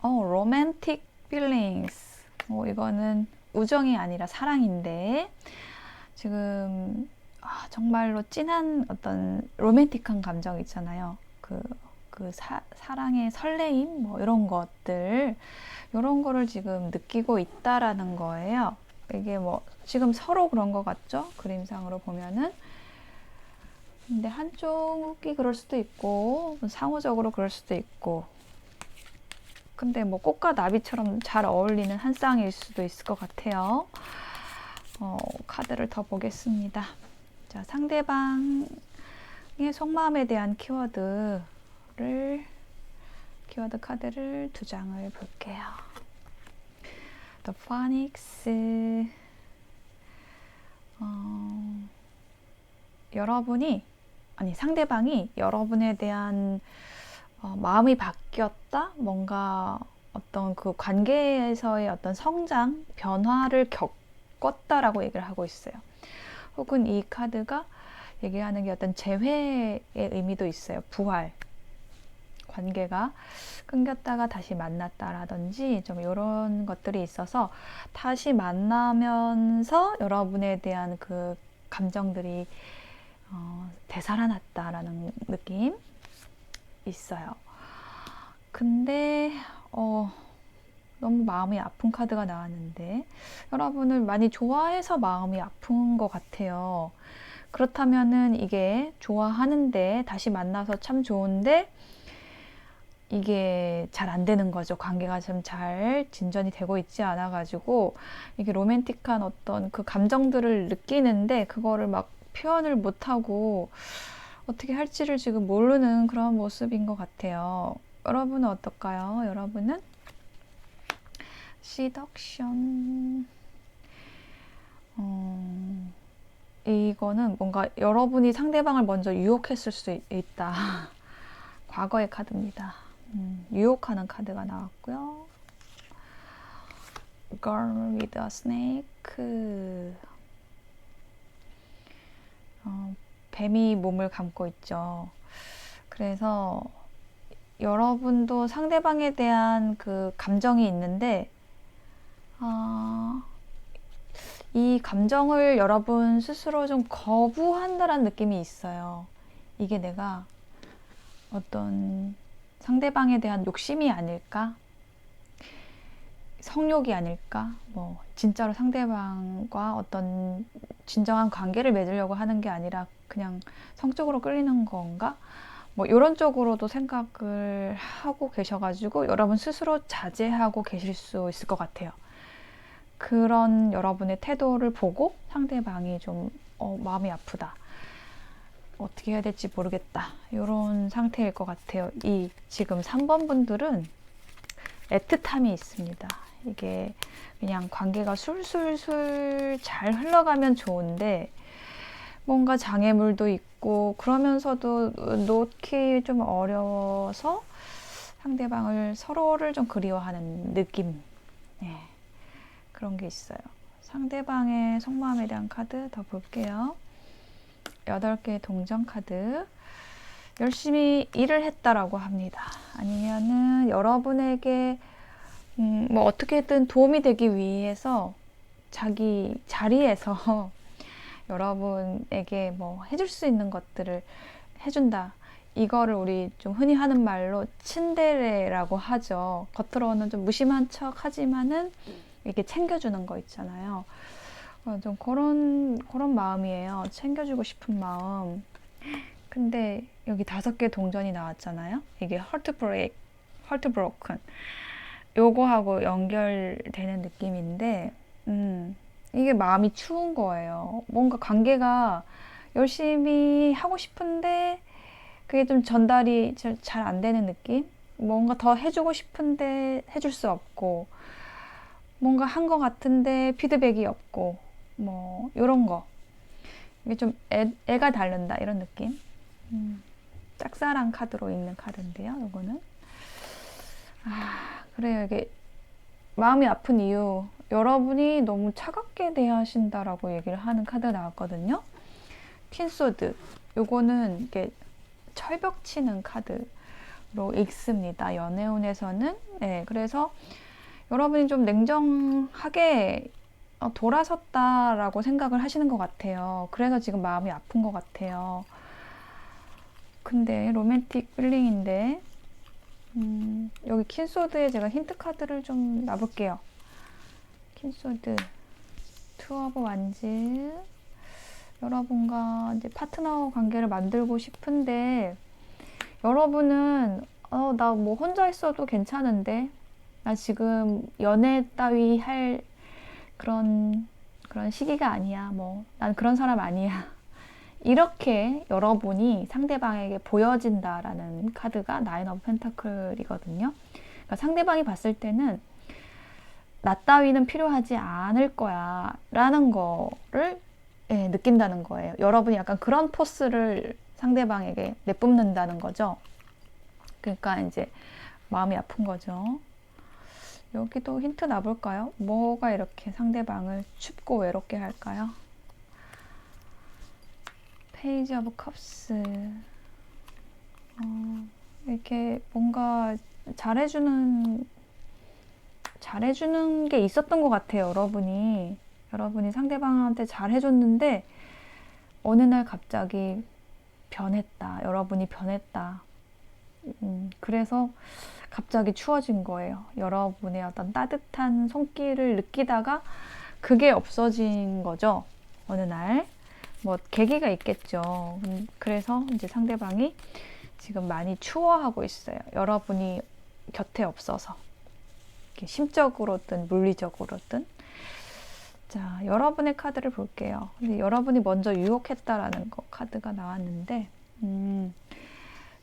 Speaker 1: romantic feelings. 이거는 우정이 아니라 사랑인데 지금 정말로 진한 어떤 로맨틱한 감정 있잖아요. 사랑의 설레임 뭐 이런 것들, 이런 거를 지금 느끼고 있다라는 거예요. 이게 뭐 지금 서로 그런 것 같죠? 그림상으로 보면은. 근데 한쪽이 그럴 수도 있고 상호적으로 그럴 수도 있고, 근데 뭐 꽃과 나비처럼 잘 어울리는 한 쌍일 수도 있을 것 같아요. 카드를 더 보겠습니다. 자, 상대방의 속마음에 대한 키워드 카드를 두 장을 볼게요. The Phoenix. 상대방이 여러분에 대한 마음이 바뀌었다? 뭔가 어떤 그 관계에서의 어떤 성장, 변화를 겪었다라고 얘기를 하고 있어요. 혹은 이 카드가 얘기하는 게 어떤 재회의 의미도 있어요. 부활. 관계가 끊겼다가 다시 만났다라든지 좀 이런 것들이 있어서 다시 만나면서 여러분에 대한 그 감정들이 되살아났다라는 느낌 있어요. 근데 너무 마음이 아픈 카드가 나왔는데 여러분을 많이 좋아해서 마음이 아픈 것 같아요. 그렇다면은 이게 좋아하는데 다시 만나서 참 좋은데 이게 잘 안 되는 거죠. 관계가 좀 잘 진전이 되고 있지 않아 가지고 이게 로맨틱한 어떤 그 감정들을 느끼는데 그거를 막 표현을 못하고 어떻게 할지를 지금 모르는 그런 모습인 것 같아요. 여러분은 어떨까요? 여러분은 시덕션. 이거는 뭔가 여러분이 상대방을 먼저 유혹했을 수 있다. 과거의 카드입니다. 유혹하는 카드가 나왔고요. Girl with a snake. 뱀이 몸을 감고 있죠. 그래서 여러분도 상대방에 대한 그 감정이 있는데 이 감정을 여러분 스스로 좀 거부한다라는 느낌이 있어요. 이게 내가 어떤 상대방에 대한 욕심이 아닐까? 성욕이 아닐까? 뭐 진짜로 상대방과 어떤 진정한 관계를 맺으려고 하는 게 아니라 그냥 성적으로 끌리는 건가? 뭐 이런 쪽으로도 생각을 하고 계셔가지고 여러분 스스로 자제하고 계실 수 있을 것 같아요. 그런 여러분의 태도를 보고 상대방이 좀 마음이 아프다, 어떻게 해야 될지 모르겠다, 이런 상태일 것 같아요. 이 지금 3번 분들은 애틋함이 있습니다. 이게 그냥 관계가 술술술 잘 흘러가면 좋은데 뭔가 장애물도 있고 그러면서도 놓기 좀 어려워서 상대방을 서로를 좀 그리워하는 느낌. 네, 그런 게 있어요. 상대방의 속마음에 대한 카드 더 볼게요. 8개의 동전 카드. 열심히 일을 했다라고 합니다. 아니면은 여러분에게 뭐 어떻게든 도움이 되기 위해서 자기 자리에서 여러분에게 뭐 해줄 수 있는 것들을 해준다. 이거를 우리 좀 흔히 하는 말로 츤데레라고 하죠. 겉으로는 좀 무심한 척 하지만은 이렇게 챙겨주는 거 있잖아요. 좀 그런 마음이에요. 챙겨주고 싶은 마음. 근데 여기 5개 동전이 나왔잖아요. 이게 heart broken. 요거하고 연결되는 느낌인데, 이게 마음이 추운 거예요. 뭔가 관계가 열심히 하고 싶은데, 그게 좀 전달이 잘 안 되는 느낌? 뭔가 더 해주고 싶은데 해줄 수 없고, 뭔가 한 것 같은데 피드백이 없고, 뭐, 요런 거. 이게 좀 애가 다른다, 이런 느낌? 짝사랑 카드로 있는 카드인데요, 요거는. 그래요. 이게 마음이 아픈 이유, 여러분이 너무 차갑게 대하신다라고 얘기를 하는 카드가 나왔거든요. 퀸소드. 요거는 이게 철벽 치는 카드로 읽습니다. 연애운에서는. 네, 그래서 여러분이 좀 냉정하게 돌아섰다라고 생각을 하시는 것 같아요. 그래서 지금 마음이 아픈 것 같아요. 근데 로맨틱 필링인데 여기 퀸소드에 제가 힌트 카드를 좀 놔볼게요. 퀸소드, 투 오브 완즈. 여러분과 이제 파트너 관계를 만들고 싶은데 여러분은 나 뭐 혼자 있어도 괜찮은데 나 지금 연애 따위 할 그런 시기가 아니야. 뭐 난 그런 사람 아니야. 이렇게 여러분이 상대방에게 보여진다라는 카드가 나인 오브 펜타클이거든요. 그러니까 상대방이 봤을 때는 나 따위는 필요하지 않을 거야 라는 거를 느낀다는 거예요. 여러분이 약간 그런 포스를 상대방에게 내뿜는다는 거죠. 그러니까 이제 마음이 아픈 거죠. 여기도 힌트 놔볼까요? 뭐가 이렇게 상대방을 춥고 외롭게 할까요? 페이지 오브 컵스. 이렇게 뭔가 잘해주는 게 있었던 것 같아요. 여러분이 상대방한테 잘해줬는데 어느 날 갑자기 변했다. 여러분이 변했다. 그래서 갑자기 추워진 거예요. 여러분의 어떤 따뜻한 손길을 느끼다가 그게 없어진 거죠. 어느 날. 뭐 계기가 있겠죠. 그래서 이제 상대방이 지금 많이 추워하고 있어요. 여러분이 곁에 없어서. 심적으로든 물리적으로든. 자, 여러분의 카드를 볼게요. 근데 여러분이 먼저 유혹했다라는 카드가 나왔는데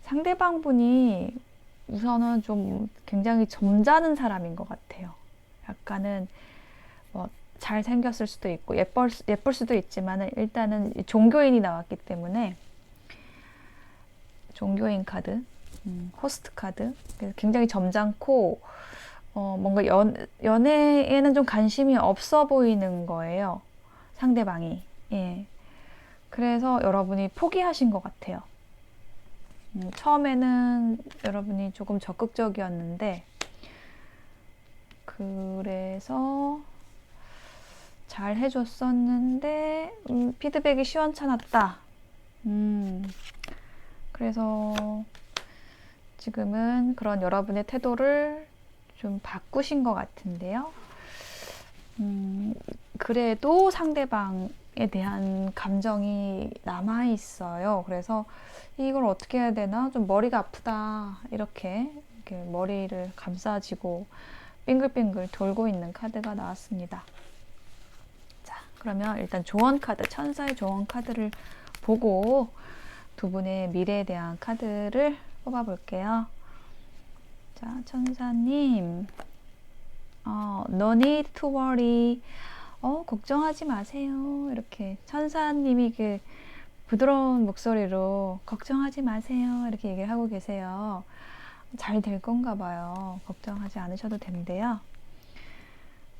Speaker 1: 상대방 분이 우선은 좀 굉장히 점잖은 사람인 것 같아요. 약간은 뭐 잘생겼을 수도 있고 예쁠 수도 있지만 일단은 종교인이 나왔기 때문에 종교인 카드, 호스트 카드. 굉장히 점잖고 뭔가 연애에는 좀 관심이 없어 보이는 거예요. 상대방이. 예. 그래서 여러분이 포기하신 것 같아요. 처음에는 여러분이 조금 적극적이었는데 그래서 잘 해줬었는데 피드백이 시원찮았다. 그래서 지금은 그런 여러분의 태도를 좀 바꾸신 것 같은데요. 그래도 상대방에 대한 감정이 남아있어요. 그래서 이걸 어떻게 해야 되나? 좀 머리가 아프다. 이렇게 머리를 감싸지고 빙글빙글 돌고 있는 카드가 나왔습니다. 자, 그러면 일단 조언 카드, 천사의 조언 카드를 보고 두 분의 미래에 대한 카드를 뽑아볼게요. 자, 천사님, no need to worry. 걱정하지 마세요. 이렇게 천사님이 부드러운 목소리로 걱정하지 마세요 이렇게 얘기를 하고 계세요. 잘 될 건가 봐요. 걱정하지 않으셔도 된대요.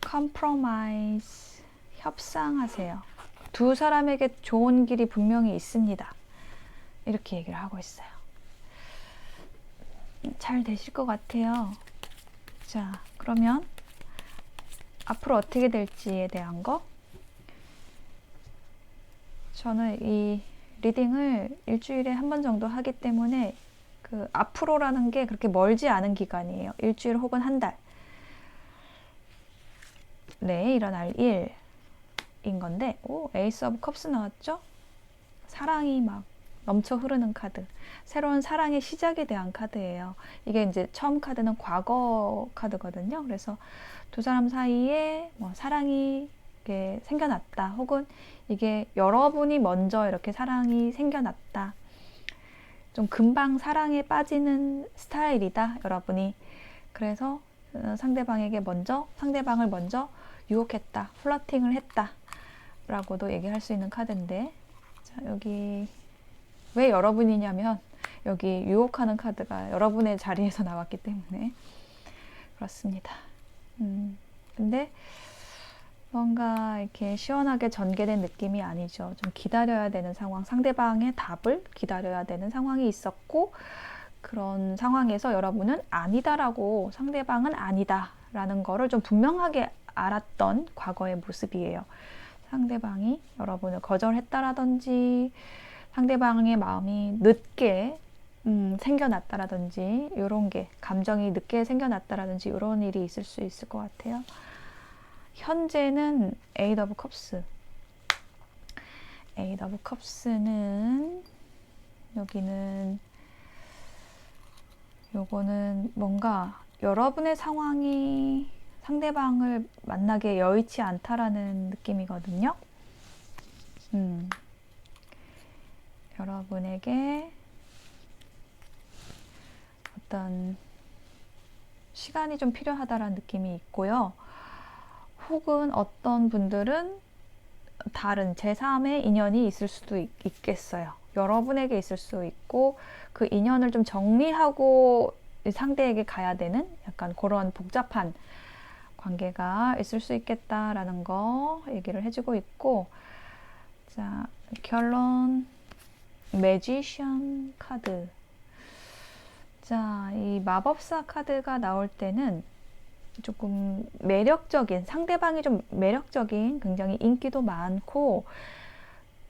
Speaker 1: compromise, 협상하세요. 두 사람에게 좋은 길이 분명히 있습니다. 이렇게 얘기를 하고 있어요. 잘 되실 것 같아요. 자, 그러면 앞으로 어떻게 될지에 대한 거, 저는 이 리딩을 일주일에 한 번 정도 하기 때문에 그 앞으로라는 게 그렇게 멀지 않은 기간이에요. 일주일 혹은 한 달 내에 일어날 일인 건데, 오, 에이스 오브 컵스 나왔죠? 사랑이 막 넘쳐 흐르는 카드. 새로운 사랑의 시작에 대한 카드예요. 이게 이제 처음 카드는 과거 카드거든요. 그래서 두 사람 사이에 뭐 사랑이 이렇게 생겨났다. 혹은 이게 여러분이 먼저 이렇게 사랑이 생겨났다. 좀 금방 사랑에 빠지는 스타일이다. 여러분이. 그래서 상대방을 먼저 유혹했다. 플러팅을 했다. 라고도 얘기할 수 있는 카드인데, 자, 여기 왜 여러분이냐면 여기 유혹하는 카드가 여러분의 자리에서 나왔기 때문에 그렇습니다. 근데 뭔가 이렇게 시원하게 전개된 느낌이 아니죠. 좀 기다려야 되는 상황, 상대방의 답을 기다려야 되는 상황이 있었고, 그런 상황에서 여러분은 아니다라고, 상대방은 아니다라는 거를 좀 분명하게 알았던 과거의 모습이에요. 상대방이 여러분을 거절했다라든지, 상대방의 마음이 늦게 생겨났다라든지, 이런 게, 감정이 늦게 생겨났다라든지, 이런 일이 있을 수 있을 것 같아요. 현재는 에이트 오브 컵스. 에이트 오브 컵스는, 여기는, 요거는 뭔가 여러분의 상황이 상대방을 만나기에 여의치 않다라는 느낌이거든요. 여러분에게 어떤 시간이 좀 필요하다라는 느낌이 있고요. 혹은 어떤 분들은 다른 제3의 인연이 있을 수도 있겠어요. 여러분에게 있을 수 있고, 그 인연을 좀 정리하고 상대에게 가야 되는 약간 그런 복잡한 관계가 있을 수 있겠다라는 거 얘기를 해주고 있고, 자, 결론, 매지션 카드. 자, 이 마법사 카드가 나올 때는 조금 매력적인, 상대방이 좀 매력적인, 굉장히 인기도 많고,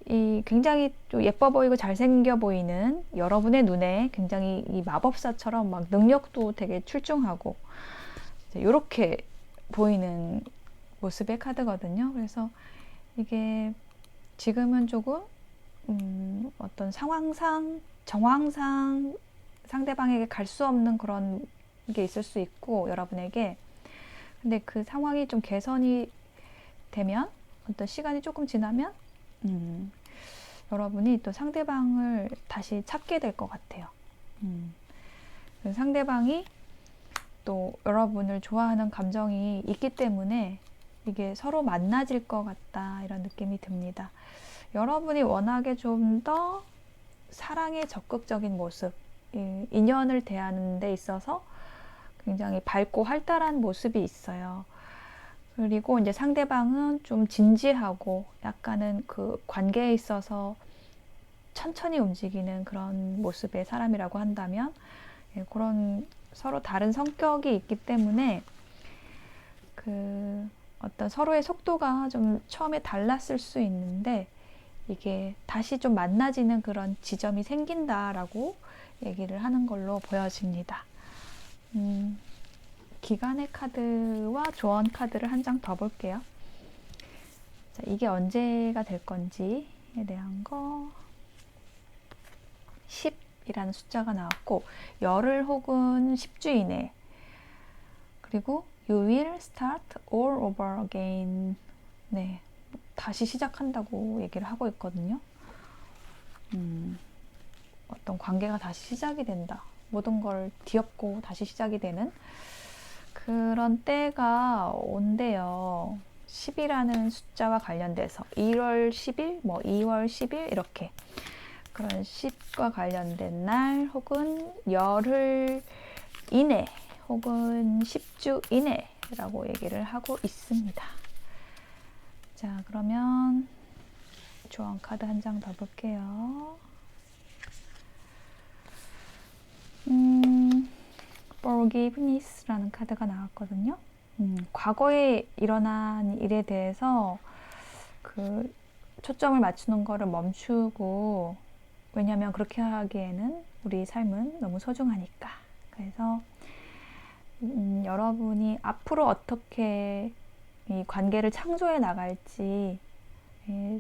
Speaker 1: 이 굉장히 또 예뻐 보이고 잘생겨 보이는, 여러분의 눈에 굉장히 이 마법사처럼 막 능력도 되게 출중하고 이렇게 보이는 모습의 카드거든요. 그래서 이게 지금은 조금 어떤 상황상, 정황상 상대방에게 갈 수 없는 그런 게 있을 수 있고, 여러분에게. 근데 그 상황이 좀 개선이 되면, 어떤 시간이 조금 지나면 여러분이 또 상대방을 다시 찾게 될 것 같아요. 상대방이 또 여러분을 좋아하는 감정이 있기 때문에 이게 서로 만나질 것 같다, 이런 느낌이 듭니다. 여러분이 워낙에 좀 더 사랑에 적극적인 모습, 인연을 대하는 데 있어서 굉장히 밝고 활달한 모습이 있어요. 그리고 이제 상대방은 좀 진지하고 약간은 그 관계에 있어서 천천히 움직이는 그런 모습의 사람이라고 한다면, 그런 서로 다른 성격이 있기 때문에 그 어떤 서로의 속도가 좀 처음에 달랐을 수 있는데, 이게 다시 좀 만나지는 그런 지점이 생긴다라고 얘기를 하는 걸로 보여집니다. 기간의 카드와 조언 카드를 한 장 더 볼게요. 자, 이게 언제가 될 건지에 대한 거, 10이라는 숫자가 나왔고, 열흘 혹은 10주 이내. 그리고 You will start all over again. 네, 다시 시작한다고 얘기를 하고 있거든요. 어떤 관계가 다시 시작이 된다. 모든 걸 뒤엎고 다시 시작이 되는 그런 때가 온대요. 10이라는 숫자와 관련돼서 1월 10일, 뭐 2월 10일 이렇게 그런 10과 관련된 날 혹은 열흘 이내 혹은 10주 이내라고 얘기를 하고 있습니다. 자, 그러면 조언 카드 한 장 더 볼게요. Forgiveness라는 카드가 나왔거든요. 과거에 일어난 일에 대해서 그 초점을 맞추는 거를 멈추고, 왜냐면 그렇게 하기에는 우리 삶은 너무 소중하니까. 그래서 여러분이 앞으로 어떻게 이 관계를 창조해 나갈지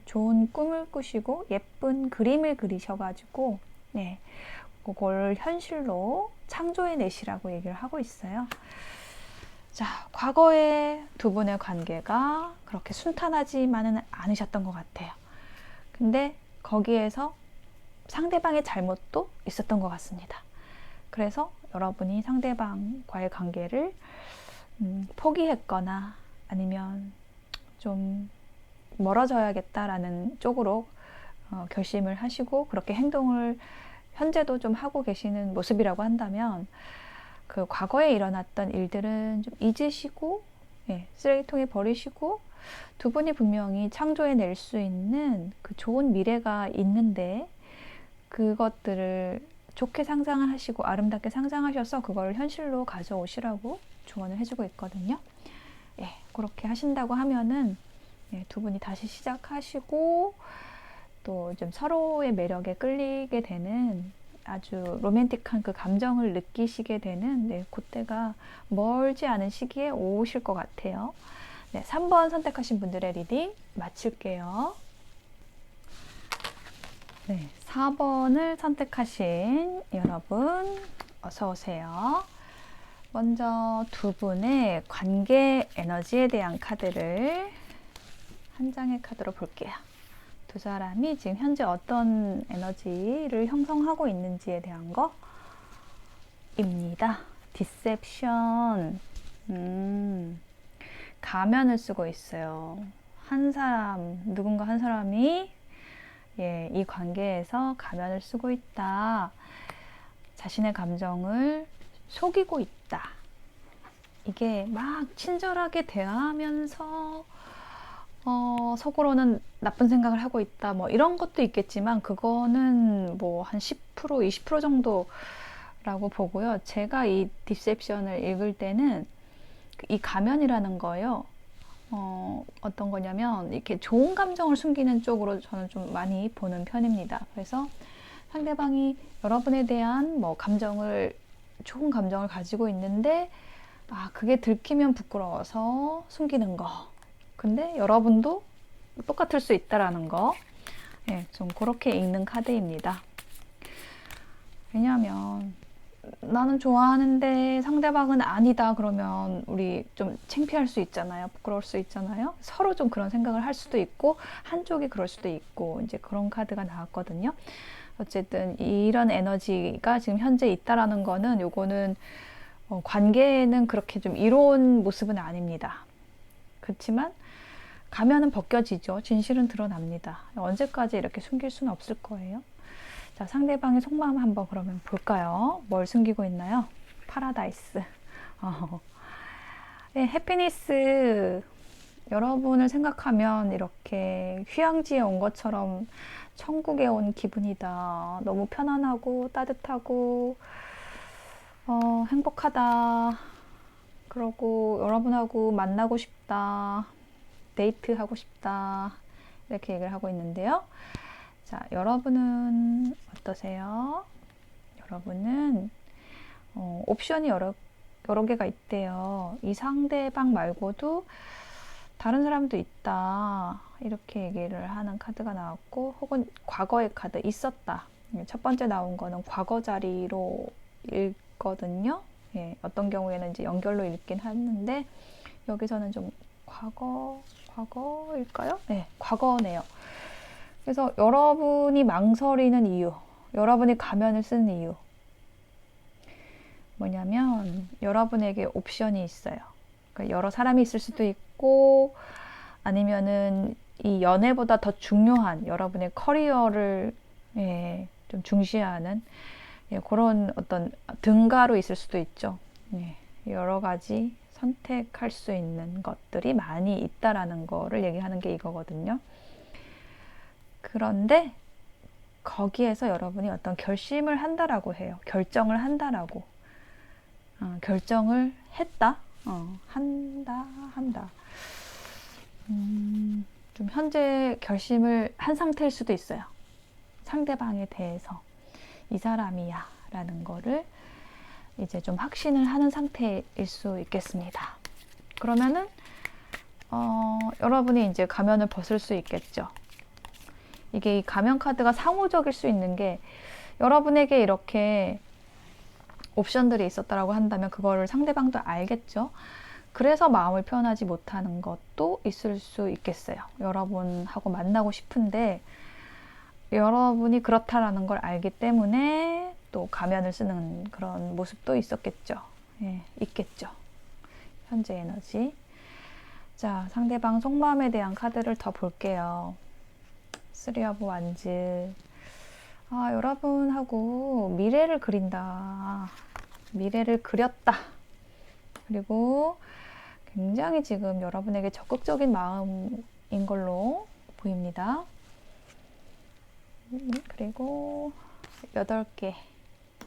Speaker 1: 좋은 꿈을 꾸시고 예쁜 그림을 그리셔가지고 네, 그걸 현실로 창조해 내시라고 얘기를 하고 있어요. 자, 과거에 두 분의 관계가 그렇게 순탄하지만은 않으셨던 것 같아요. 근데 거기에서 상대방의 잘못도 있었던 것 같습니다. 그래서 여러분이 상대방과의 관계를 포기했거나 아니면 좀 멀어져야겠다라는 쪽으로 결심을 하시고 그렇게 행동을 현재도 좀 하고 계시는 모습이라고 한다면 그 과거에 일어났던 일들은 좀 잊으시고 쓰레기통에 버리시고 두 분이 분명히 창조해 낼 수 있는 그 좋은 미래가 있는데 그것들을 좋게 상상하시고 아름답게 상상하셔서 그걸 현실로 가져오시라고 조언을 해주고 있거든요. 그렇게 하신다고 하면은 두 분이 다시 시작하시고 또 좀 서로의 매력에 끌리게 되는 아주 로맨틱한 그 감정을 느끼시게 되는 그때가 멀지 않은 시기에 오실 것 같아요. 3번 선택하신 분들의 리딩 마칠게요. 4번을 선택하신 여러분 어서 오세요. 먼저 두 분의 관계 에너지에 대한 카드를 한 장의 카드로 볼게요. 두 사람이 지금 현재 어떤 에너지를 형성하고 있는지에 대한 거입니다. 디셉션. 가면을 쓰고 있어요. 누군가 한 사람이 이 관계에서 가면을 쓰고 있다. 자신의 감정을 속이고 있다. 이게 막 친절하게 대하면서 속으로는 나쁜 생각을 하고 있다. 뭐 이런 것도 있겠지만 그거는 뭐 한 10%, 20% 정도라고 보고요. 제가 이 디셉션을 읽을 때는 이 가면이라는 거요. 어떤 거냐면 이렇게 좋은 감정을 숨기는 쪽으로 저는 좀 많이 보는 편입니다. 그래서 상대방이 여러분에 대한 뭐 좋은 감정을 가지고 있는데 그게 들키면 부끄러워서 숨기는 거. 근데 여러분도 똑같을 수 있다라는 거. 좀 그렇게 읽는 카드입니다. 왜냐하면 나는 좋아하는데 상대방은 아니다 그러면 우리 좀 창피할 수 있잖아요. 부끄러울 수 있잖아요. 서로 좀 그런 생각을 할 수도 있고 한쪽이 그럴 수도 있고 이제 그런 카드가 나왔거든요. 어쨌든 이런 에너지가 지금 현재 있다라는 거는 요거는 관계는 그렇게 좀 이로운 모습은 아닙니다. 그렇지만 가면은 벗겨지죠. 진실은 드러납니다. 언제까지 이렇게 숨길 수는 없을 거예요. 자, 상대방의 속마음 한번 그러면 볼까요? 뭘 숨기고 있나요? 파라다이스. 해피니스. 여러분을 생각하면 이렇게 휴양지에 온 것처럼 천국에 온 기분이다. 너무 편안하고 따뜻하고 행복하다. 그러고 여러분하고 만나고 싶다. 데이트하고 싶다. 이렇게 얘기를 하고 있는데요. 자, 여러분은 어떠세요? 여러분은 옵션이 여러 개가 있대요. 이 상대방 말고도 다른 사람도 있다. 이렇게 얘기를 하는 카드가 나왔고 혹은 과거의 카드 있었다. 첫 번째 나온 거는 과거 자리로 읽거든요. 어떤 경우에는 이제 연결로 읽긴 하는데 여기서는 좀 과거일까요? 네, 과거네요. 그래서 여러분이 망설이는 이유, 여러분이 가면을 쓰는 이유 뭐냐면 여러분에게 옵션이 있어요. 그러니까 여러 사람이 있을 수도 있고 아니면은 이 연애보다 더 중요한 여러분의 커리어를 좀 중시하는 그런 어떤 등가로 있을 수도 있죠. 여러 가지 선택할 수 있는 것들이 많이 있다라는 거를 얘기하는 게 이거거든요. 그런데 거기에서 여러분이 어떤 결심을 한다라고 해요. 결정을 한다라고. 결정을 했다. 한다. 좀 현재 결심을 한 상태일 수도 있어요. 상대방에 대해서 이 사람이야 라는 거를 이제 좀 확신을 하는 상태일 수 있겠습니다. 그러면은 여러분이 이제 가면을 벗을 수 있겠죠. 이게 이 가면 카드가 상호적일 수 있는 게 여러분에게 이렇게 옵션들이 있었다라고 한다면 그거를 상대방도 알겠죠. 그래서 마음을 표현하지 못하는 것도 있을 수 있겠어요. 여러분하고 만나고 싶은데 여러분이 그렇다라는 걸 알기 때문에 또 가면을 쓰는 그런 모습도 있었겠죠. 있겠죠. 현재 에너지. 자, 상대방 속마음에 대한 카드를 더 볼게요. 쓰리 오브 완즈. 여러분하고 미래를 그린다. 미래를 그렸다. 그리고 굉장히 지금 여러분에게 적극적인 마음인 걸로 보입니다. 그리고 8개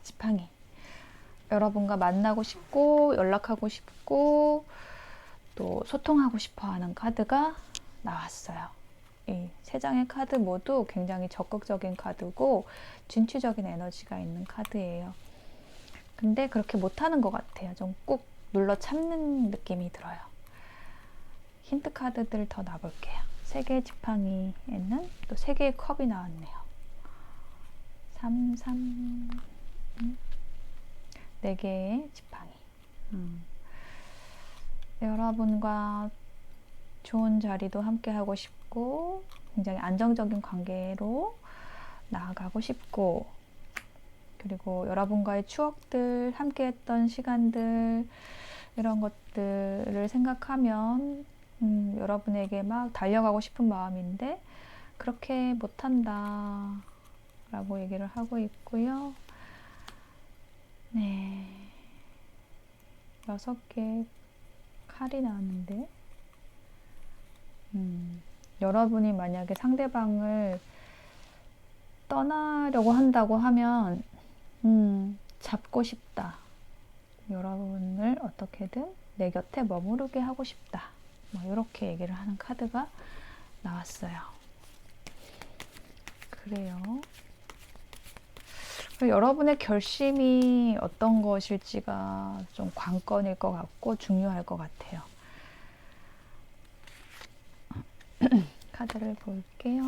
Speaker 1: 지팡이. 여러분과 만나고 싶고 연락하고 싶고 또 소통하고 싶어 하는 카드가 나왔어요. 이 3장의 카드 모두 굉장히 적극적인 카드고 진취적인 에너지가 있는 카드예요. 근데 그렇게 못하는 것 같아요. 좀 꾹 눌러 참는 느낌이 들어요. 힌트 카드들 더 놔볼게요. 3개의 지팡이에는 또 3개의 컵이 나왔네요. 3, 4개의 지팡이. 여러분과 좋은 자리도 함께 하고 싶고 굉장히 안정적인 관계로 나아가고 싶고 그리고 여러분과의 추억들, 함께 했던 시간들 이런 것들을 생각하면 여러분에게 막 달려가고 싶은 마음인데 그렇게 못한다 라고 얘기를 하고 있고요. 네, 6개 칼이 나왔는데 여러분이 만약에 상대방을 떠나려고 한다고 하면 잡고 싶다. 여러분을 어떻게든 내 곁에 머무르게 하고 싶다. 이렇게 얘기를 하는 카드가 나왔어요. 그래요. 여러분의 결심이 어떤 것일지가 좀 관건일 것 같고 중요할 것 같아요. 카드를 볼게요.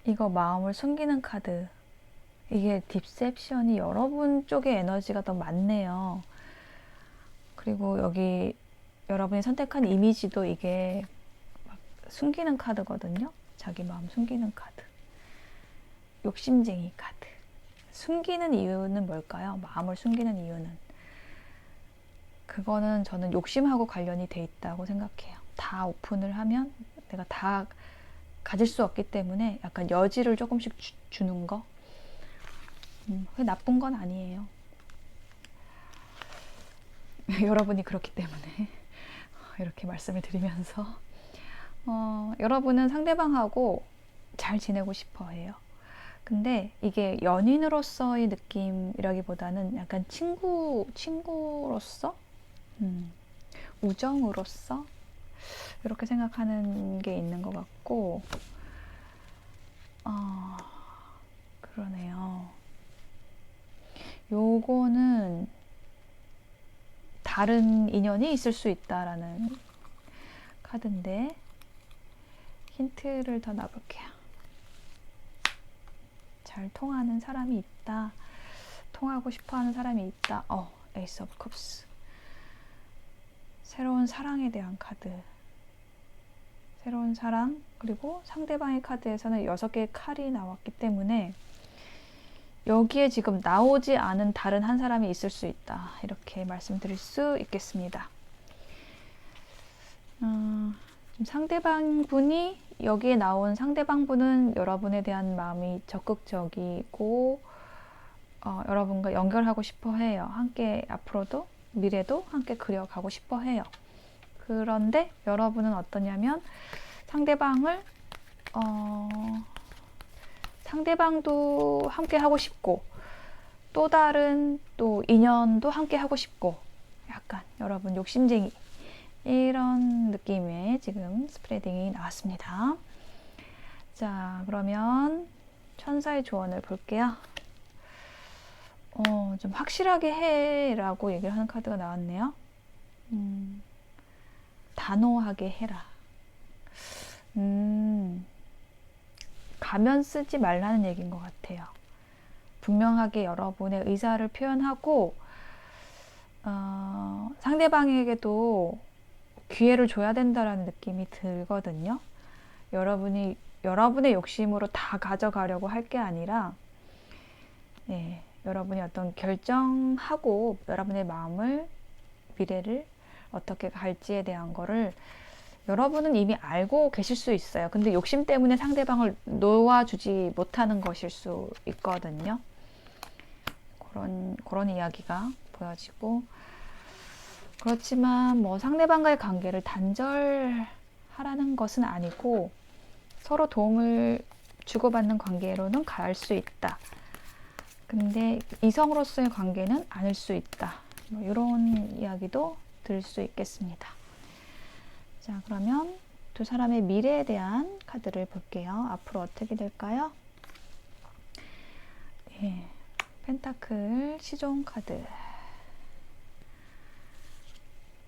Speaker 1: 이거 마음을 숨기는 카드. 이게 딥셉션이 여러분 쪽의 에너지가 더 많네요. 그리고 여기 여러분이 선택한 이미지도 이게 막 숨기는 카드거든요. 자기 마음 숨기는 카드. 욕심쟁이 카드. 숨기는 이유는 뭘까요? 마음을 숨기는 이유는. 그거는 저는 욕심하고 관련이 돼 있다고 생각해요. 다 오픈을 하면 내가 다 가질 수 없기 때문에 약간 여지를 조금씩 주는 거. 그게 나쁜 건 아니에요. 여러분이 그렇기 때문에 이렇게 말씀을 드리면서 여러분은 상대방하고 잘 지내고 싶어 해요. 근데 이게 연인으로서의 느낌이라기보다는 약간 친구로서 우정으로서 이렇게 생각하는 게 있는 것 같고 그러네요. 요거는 다른 인연이 있을 수 있다라는 카드인데 힌트를 더 놔볼게요. 잘 통하는 사람이 있다. 통하고 싶어하는 사람이 있다. 에이스 오브 컵스. 새로운 사랑에 대한 카드. 새로운 사랑. 그리고 상대방의 카드에서는 6개의 칼이 나왔기 때문에 여기에 지금 나오지 않은 다른 한 사람이 있을 수 있다. 이렇게 말씀드릴 수 있겠습니다. 지금 상대방 분이 여기에 나온 상대방 분은 여러분에 대한 마음이 적극적이고 여러분과 연결하고 싶어 해요. 함께 앞으로도 미래도 함께 그려가고 싶어 해요. 그런데 여러분은 어떠냐면 상대방도 함께 하고 싶고 또 다른 또 인연도 함께 하고 싶고 약간 여러분 욕심쟁이 이런 느낌의 지금 스프레딩이 나왔습니다. 자, 그러면 천사의 조언을 볼게요. 좀 확실하게 해라고 얘기를 하는 카드가 나왔네요. 단호하게 해라. 가면 쓰지 말라는 얘기인 것 같아요. 분명하게 여러분의 의사를 표현하고 상대방에게도 기회를 줘야 된다라는 느낌이 들거든요. 여러분의 욕심으로 다 가져가려고 할 게 아니라 여러분이 어떤 결정하고 여러분의 마음을 미래를 어떻게 갈지에 대한 거를 여러분은 이미 알고 계실 수 있어요. 근데 욕심 때문에 상대방을 놓아주지 못하는 것일 수 있거든요. 그런 이야기가 보여지고 그렇지만 뭐 상대방과의 관계를 단절하라는 것은 아니고 서로 도움을 주고받는 관계로는 갈 수 있다. 근데 이성으로서의 관계는 아닐 수 있다. 뭐 이런 이야기도 들을 수 있겠습니다. 자, 그러면 두 사람의 미래에 대한 카드를 볼게요. 앞으로 어떻게 될까요? 펜타클 시종 카드.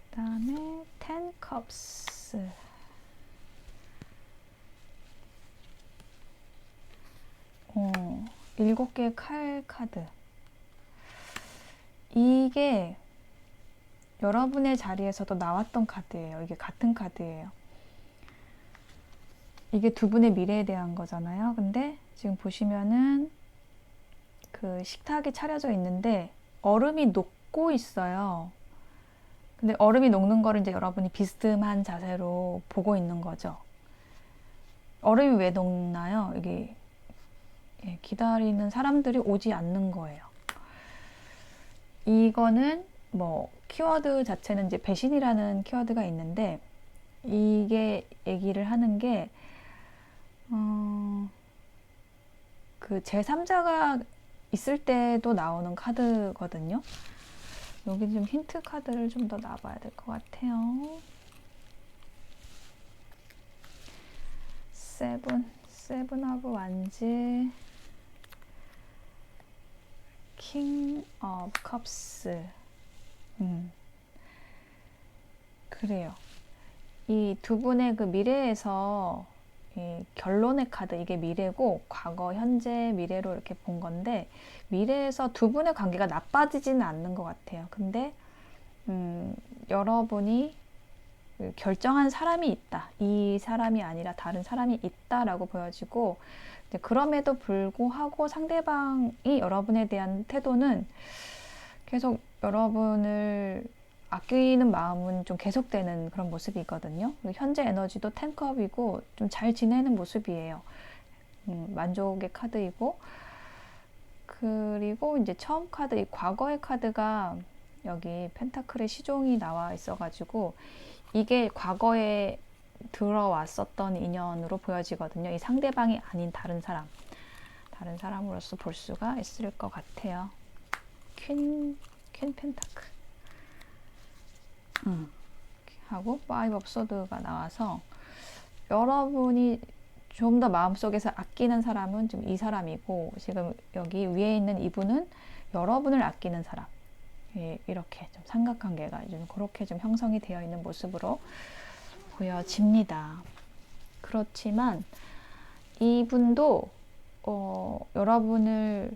Speaker 1: 그 다음에 10 컵스. 어, 7개의 칼 카드. 이게 여러분의 자리에서도 나왔던 카드예요. 이게 같은 카드예요. 이게 두 분의 미래에 대한 거잖아요. 근데 지금 보시면은 그 식탁이 차려져 있는데 얼음이 녹고 있어요. 근데 얼음이 녹는 거를 이제 여러분이 비스듬한 자세로 보고 있는 거죠. 얼음이 왜 녹나요? 이게 기다리는 사람들이 오지 않는 거예요. 이거는 뭐 키워드 자체는 이제 배신이라는 키워드가 있는데 이게 얘기를 하는 게 그 제3자가 있을 때도 나오는 카드거든요. 여기 좀 힌트 카드를 좀 더 놔봐야 될 것 같아요. 세븐 오브 완즈, 킹 오브 컵스. 그래요. 이 두 분의 그 미래에서 이 결론의 카드, 이게 미래고 과거, 현재, 미래로 이렇게 본 건데 미래에서 두 분의 관계가 나빠지지는 않는 것 같아요. 근데 여러분이 결정한 사람이 있다. 이 사람이 아니라 다른 사람이 있다라고 보여지고 그럼에도 불구하고 상대방이 여러분에 대한 태도는 계속 여러분을 아끼는 마음은 좀 계속되는 그런 모습이거든요. 현재 에너지도 10컵이고 좀 잘 지내는 모습이에요. 만족의 카드이고 그리고 이제 처음 카드, 이 과거의 카드가 여기 펜타클의 시종이 나와 있어가지고 이게 과거에 들어왔었던 인연으로 보여지거든요. 이 상대방이 아닌 다른 사람으로서 볼 수가 있을 것 같아요. 퀸 펜타클. 하고 파이브 오브 소드가 나와서 여러분이 좀 더 마음속에서 아끼는 사람은 지금 이 사람이고 지금 여기 위에 있는 이분은 여러분을 아끼는 사람. 이렇게 좀 삼각관계가 좀 그렇게 좀 형성이 되어 있는 모습으로 보여집니다. 그렇지만 이분도 여러분을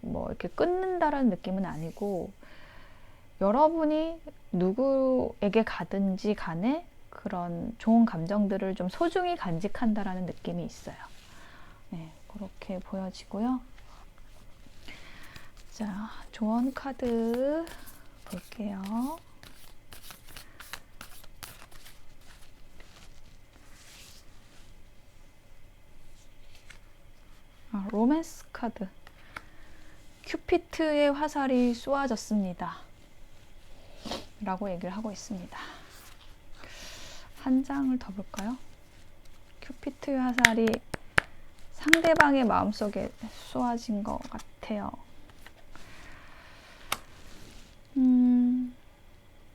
Speaker 1: 뭐 이렇게 끊는다라는 느낌은 아니고 여러분이 누구에게 가든지 간에 그런 좋은 감정들을 좀 소중히 간직한다라는 느낌이 있어요. 그렇게 보여지고요. 자, 조언 카드 볼게요. 로맨스 카드. 큐피트의 화살이 쏘아졌습니다. 라고 얘기를 하고 있습니다. 한 장을 더 볼까요? 큐피트의 화살이 상대방의 마음속에 쏘아진 것 같아요.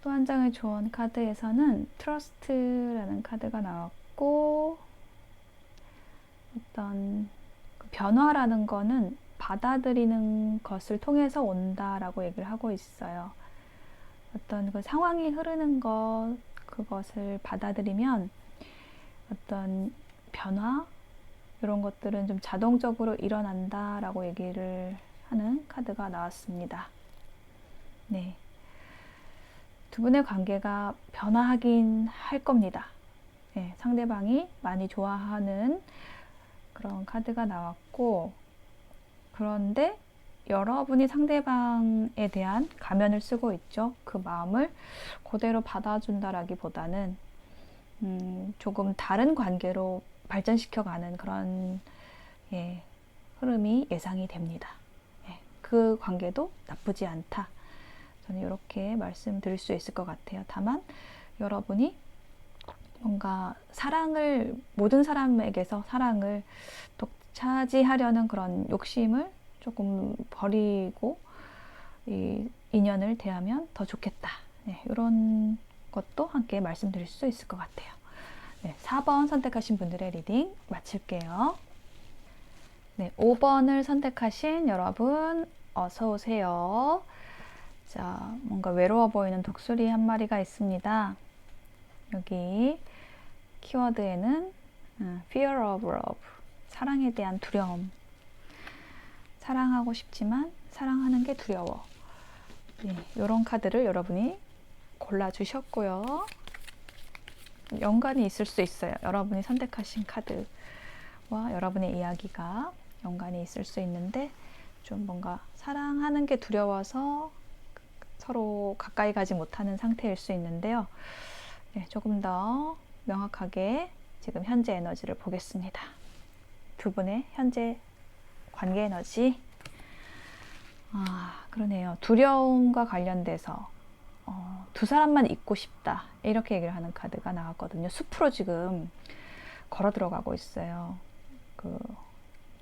Speaker 1: 또 한 장의 조언 카드에서는 트러스트라는 카드가 나왔고, 어떤 변화라는 거는 받아들이는 것을 통해서 온다라고 얘기를 하고 있어요. 어떤 그 상황이 흐르는 것, 그것을 받아들이면 어떤 변화, 이런 것들은 좀 자동적으로 일어난다라고 얘기를 하는 카드가 나왔습니다. 네. 두 분의 관계가 변화하긴 할 겁니다. 네, 상대방이 많이 좋아하는 그런 카드가 나왔고, 그런데 여러분이 상대방에 대한 가면을 쓰고 있죠. 그 마음을 그대로 받아준다라기보다는 조금 다른 관계로 발전시켜가는 그런 흐름이 예상이 됩니다. 그 관계도 나쁘지 않다. 저는 이렇게 말씀드릴 수 있을 것 같아요. 다만 여러분이 뭔가 사랑을, 모든 사람에게서 사랑을 독차지하려는 그런 욕심을 조금 버리고 이 인연을 대하면 더 좋겠다. 네, 이런 것도 함께 말씀드릴 수 있을 것 같아요. 네, 4번 선택하신 분들의 리딩 마칠게요. 네, 5번을 선택하신 여러분 어서 오세요. 자, 뭔가 외로워 보이는 독수리 한 마리가 있습니다. 여기 키워드에는 fear of love, 사랑에 대한 두려움. 사랑하고 싶지만 사랑하는 게 두려워. 네, 이런 카드를 여러분이 골라주셨고요. 연관이 있을 수 있어요. 여러분이 선택하신 카드와 여러분의 이야기가 연관이 있을 수 있는데, 좀 뭔가 사랑하는 게 두려워서 서로 가까이 가지 못하는 상태일 수 있는데요. 네, 조금 더 명확하게 지금 현재 에너지를 보겠습니다. 두 분의 현재 관계 에너지. 그러네요. 두려움과 관련돼서 두 사람만 있고 싶다, 이렇게 얘기를 하는 카드가 나왔거든요. 숲으로 지금 걸어 들어가고 있어요. 그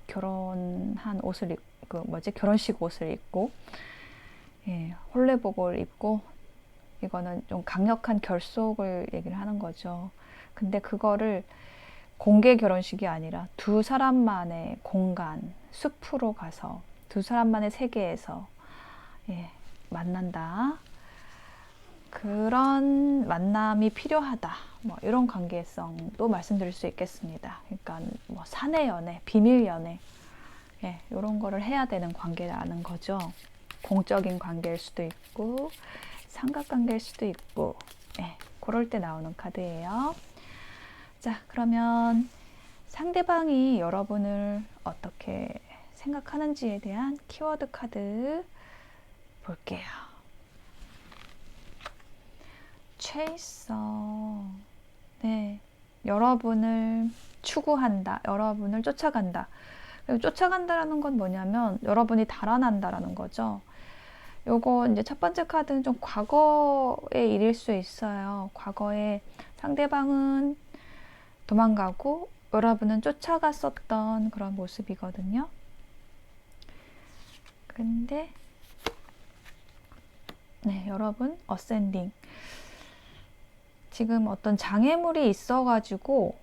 Speaker 1: 결혼한 옷을 결혼식 옷을 입고, 홀레복을 입고, 이거는 좀 강력한 결속을 얘기를 하는 거죠. 근데 그거를 공개 결혼식이 아니라 두 사람만의 공간, 숲으로 가서 두 사람만의 세계에서 만난다. 그런 만남이 필요하다. 뭐 이런 관계성도 말씀드릴 수 있겠습니다. 그러니까 뭐 사내 연애, 비밀 연애, 이런 거를 해야 되는 관계라는 거죠. 공적인 관계일 수도 있고 삼각관계일 수도 있고, 그럴 때 나오는 카드예요. 자, 그러면 상대방이 여러분을 어떻게 생각하는지에 대한 키워드 카드 볼게요. 체이서. 네, 여러분을 추구한다, 여러분을 쫓아간다. 쫓아간다라는 건 뭐냐면 여러분이 달아난다라는 거죠. 요거 이제 첫 번째 카드는 좀 과거의 일일 수 있어요. 과거에 상대방은 도망가고 여러분은 쫓아갔었던 그런 모습이거든요. 근데 여러분 어센딩. 지금 어떤 장애물이 있어가지고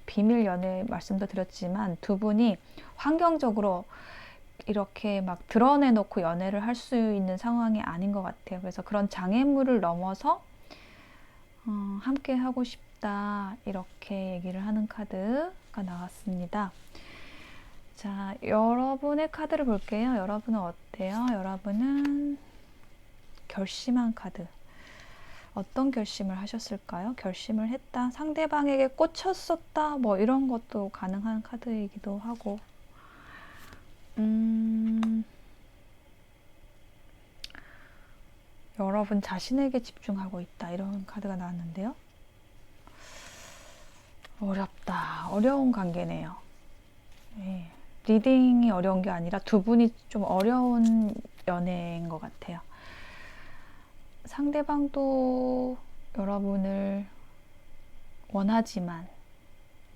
Speaker 1: 비밀 연애 말씀도 드렸지만 두 분이 환경적으로 이렇게 막 드러내놓고 연애를 할 수 있는 상황이 아닌 것 같아요. 그래서 그런 장애물을 넘어서 함께 하고 싶다, 이렇게 얘기를 하는 카드가 나왔습니다. 자, 여러분의 카드를 볼게요. 여러분은 어때요? 여러분은 결심한 카드. 어떤 결심을 하셨을까요? 결심을 했다, 상대방에게 꽂혔었다, 뭐 이런 것도 가능한 카드이기도 하고, 여러분 자신에게 집중하고 있다, 이런 카드가 나왔는데요. 어렵다. 어려운 관계네요. 예, 리딩이 어려운 게 아니라 두 분이 좀 어려운 연애인 것 같아요. 상대방도 여러분을 원하지만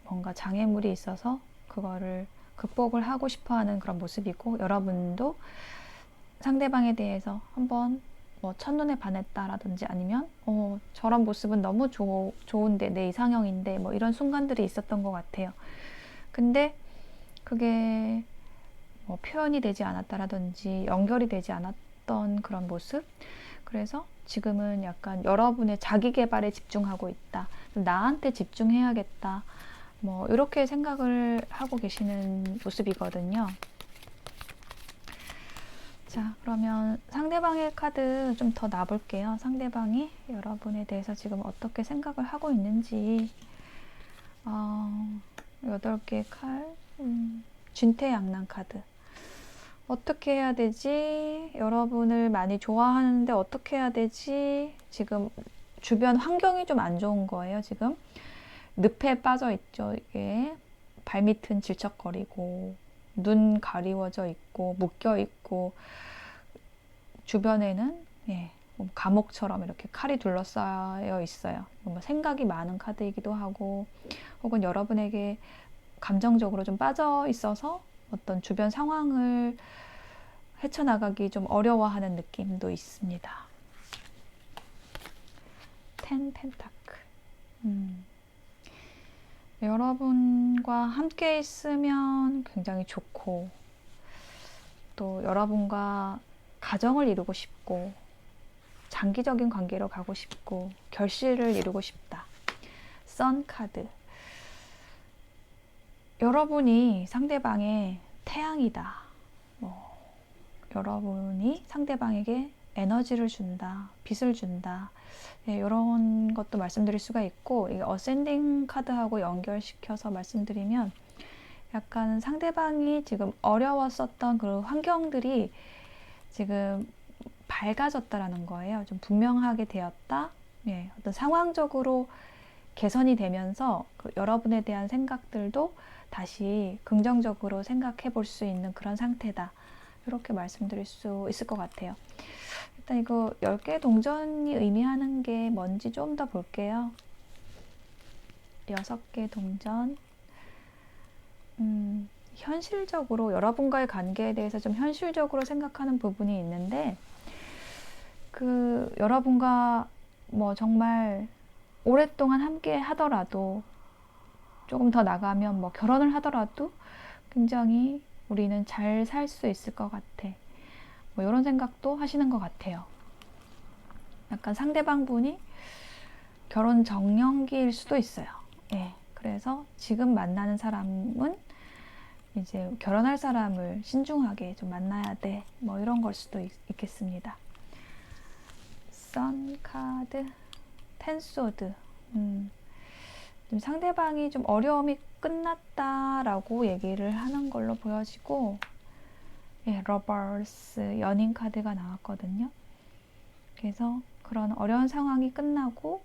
Speaker 1: 뭔가 장애물이 있어서 그거를 극복을 하고 싶어 하는 그런 모습이고, 여러분도 상대방에 대해서 한번 뭐 첫눈에 반했다라든지 아니면 저런 모습은 너무 좋은데, 내 이상형인데, 뭐 이런 순간들이 있었던 것 같아요. 근데 그게 뭐 표현이 되지 않았다라든지 연결이 되지 않았던 그런 모습. 그래서 지금은 약간 여러분의 자기 개발에 집중하고 있다, 나한테 집중해야겠다, 뭐 이렇게 생각을 하고 계시는 모습이거든요. 자, 그러면 상대방의 카드 좀 더 놔볼게요. 상대방이 여러분에 대해서 지금 어떻게 생각을 하고 있는지. 8개 칼, 진퇴양난 카드. 어떻게 해야 되지? 여러분을 많이 좋아하는데 어떻게 해야 되지? 지금 주변 환경이 좀 안 좋은 거예요. 지금 늪에 빠져 있죠. 이게 발밑은 질척거리고 눈 가리워져 있고 묶여 있고, 주변에는 감옥처럼 이렇게 칼이 둘러싸여 있어요. 뭔가 생각이 많은 카드이기도 하고, 혹은 여러분에게 감정적으로 좀 빠져 있어서 어떤 주변 상황을 헤쳐나가기 좀 어려워하는 느낌도 있습니다. 10 펜타클. 여러분과 함께 있으면 굉장히 좋고, 또 여러분과 가정을 이루고 싶고, 장기적인 관계로 가고 싶고, 결실을 이루고 싶다. 선 카드. 여러분이 상대방의 태양이다. 여러분이 상대방에게 에너지를 준다, 빛을 준다. 이런 것도 말씀드릴 수가 있고, 이게 어센딩 카드하고 연결시켜서 말씀드리면, 약간 상대방이 지금 어려웠었던 그런 환경들이 지금 밝아졌다라는 거예요. 좀 분명하게 되었다. 어떤 상황적으로 개선이 되면서 여러분에 대한 생각들도 다시 긍정적으로 생각해 볼 수 있는 그런 상태다. 이렇게 말씀드릴 수 있을 것 같아요. 일단 이거 10개 동전이 의미하는 게 뭔지 좀 더 볼게요. 6개 동전. 현실적으로 여러분과의 관계에 대해서 좀 현실적으로 생각하는 부분이 있는데, 여러분과 뭐 정말 오랫동안 함께 하더라도, 조금 더 나가면 뭐 결혼을 하더라도 굉장히 우리는 잘 살 수 있을 것 같아. 뭐 이런 생각도 하시는 것 같아요. 약간 상대방 분이 결혼 정년기일 수도 있어요. 그래서 지금 만나는 사람은 이제 결혼할 사람을 신중하게 좀 만나야 돼. 뭐 이런 걸 수도 있겠습니다. 선 카드, 텐 소드. 상대방이 좀 어려움이 끝났다라고 얘기를 하는 걸로 보여지고, 러버스, 연인 카드가 나왔거든요. 그래서 그런 어려운 상황이 끝나고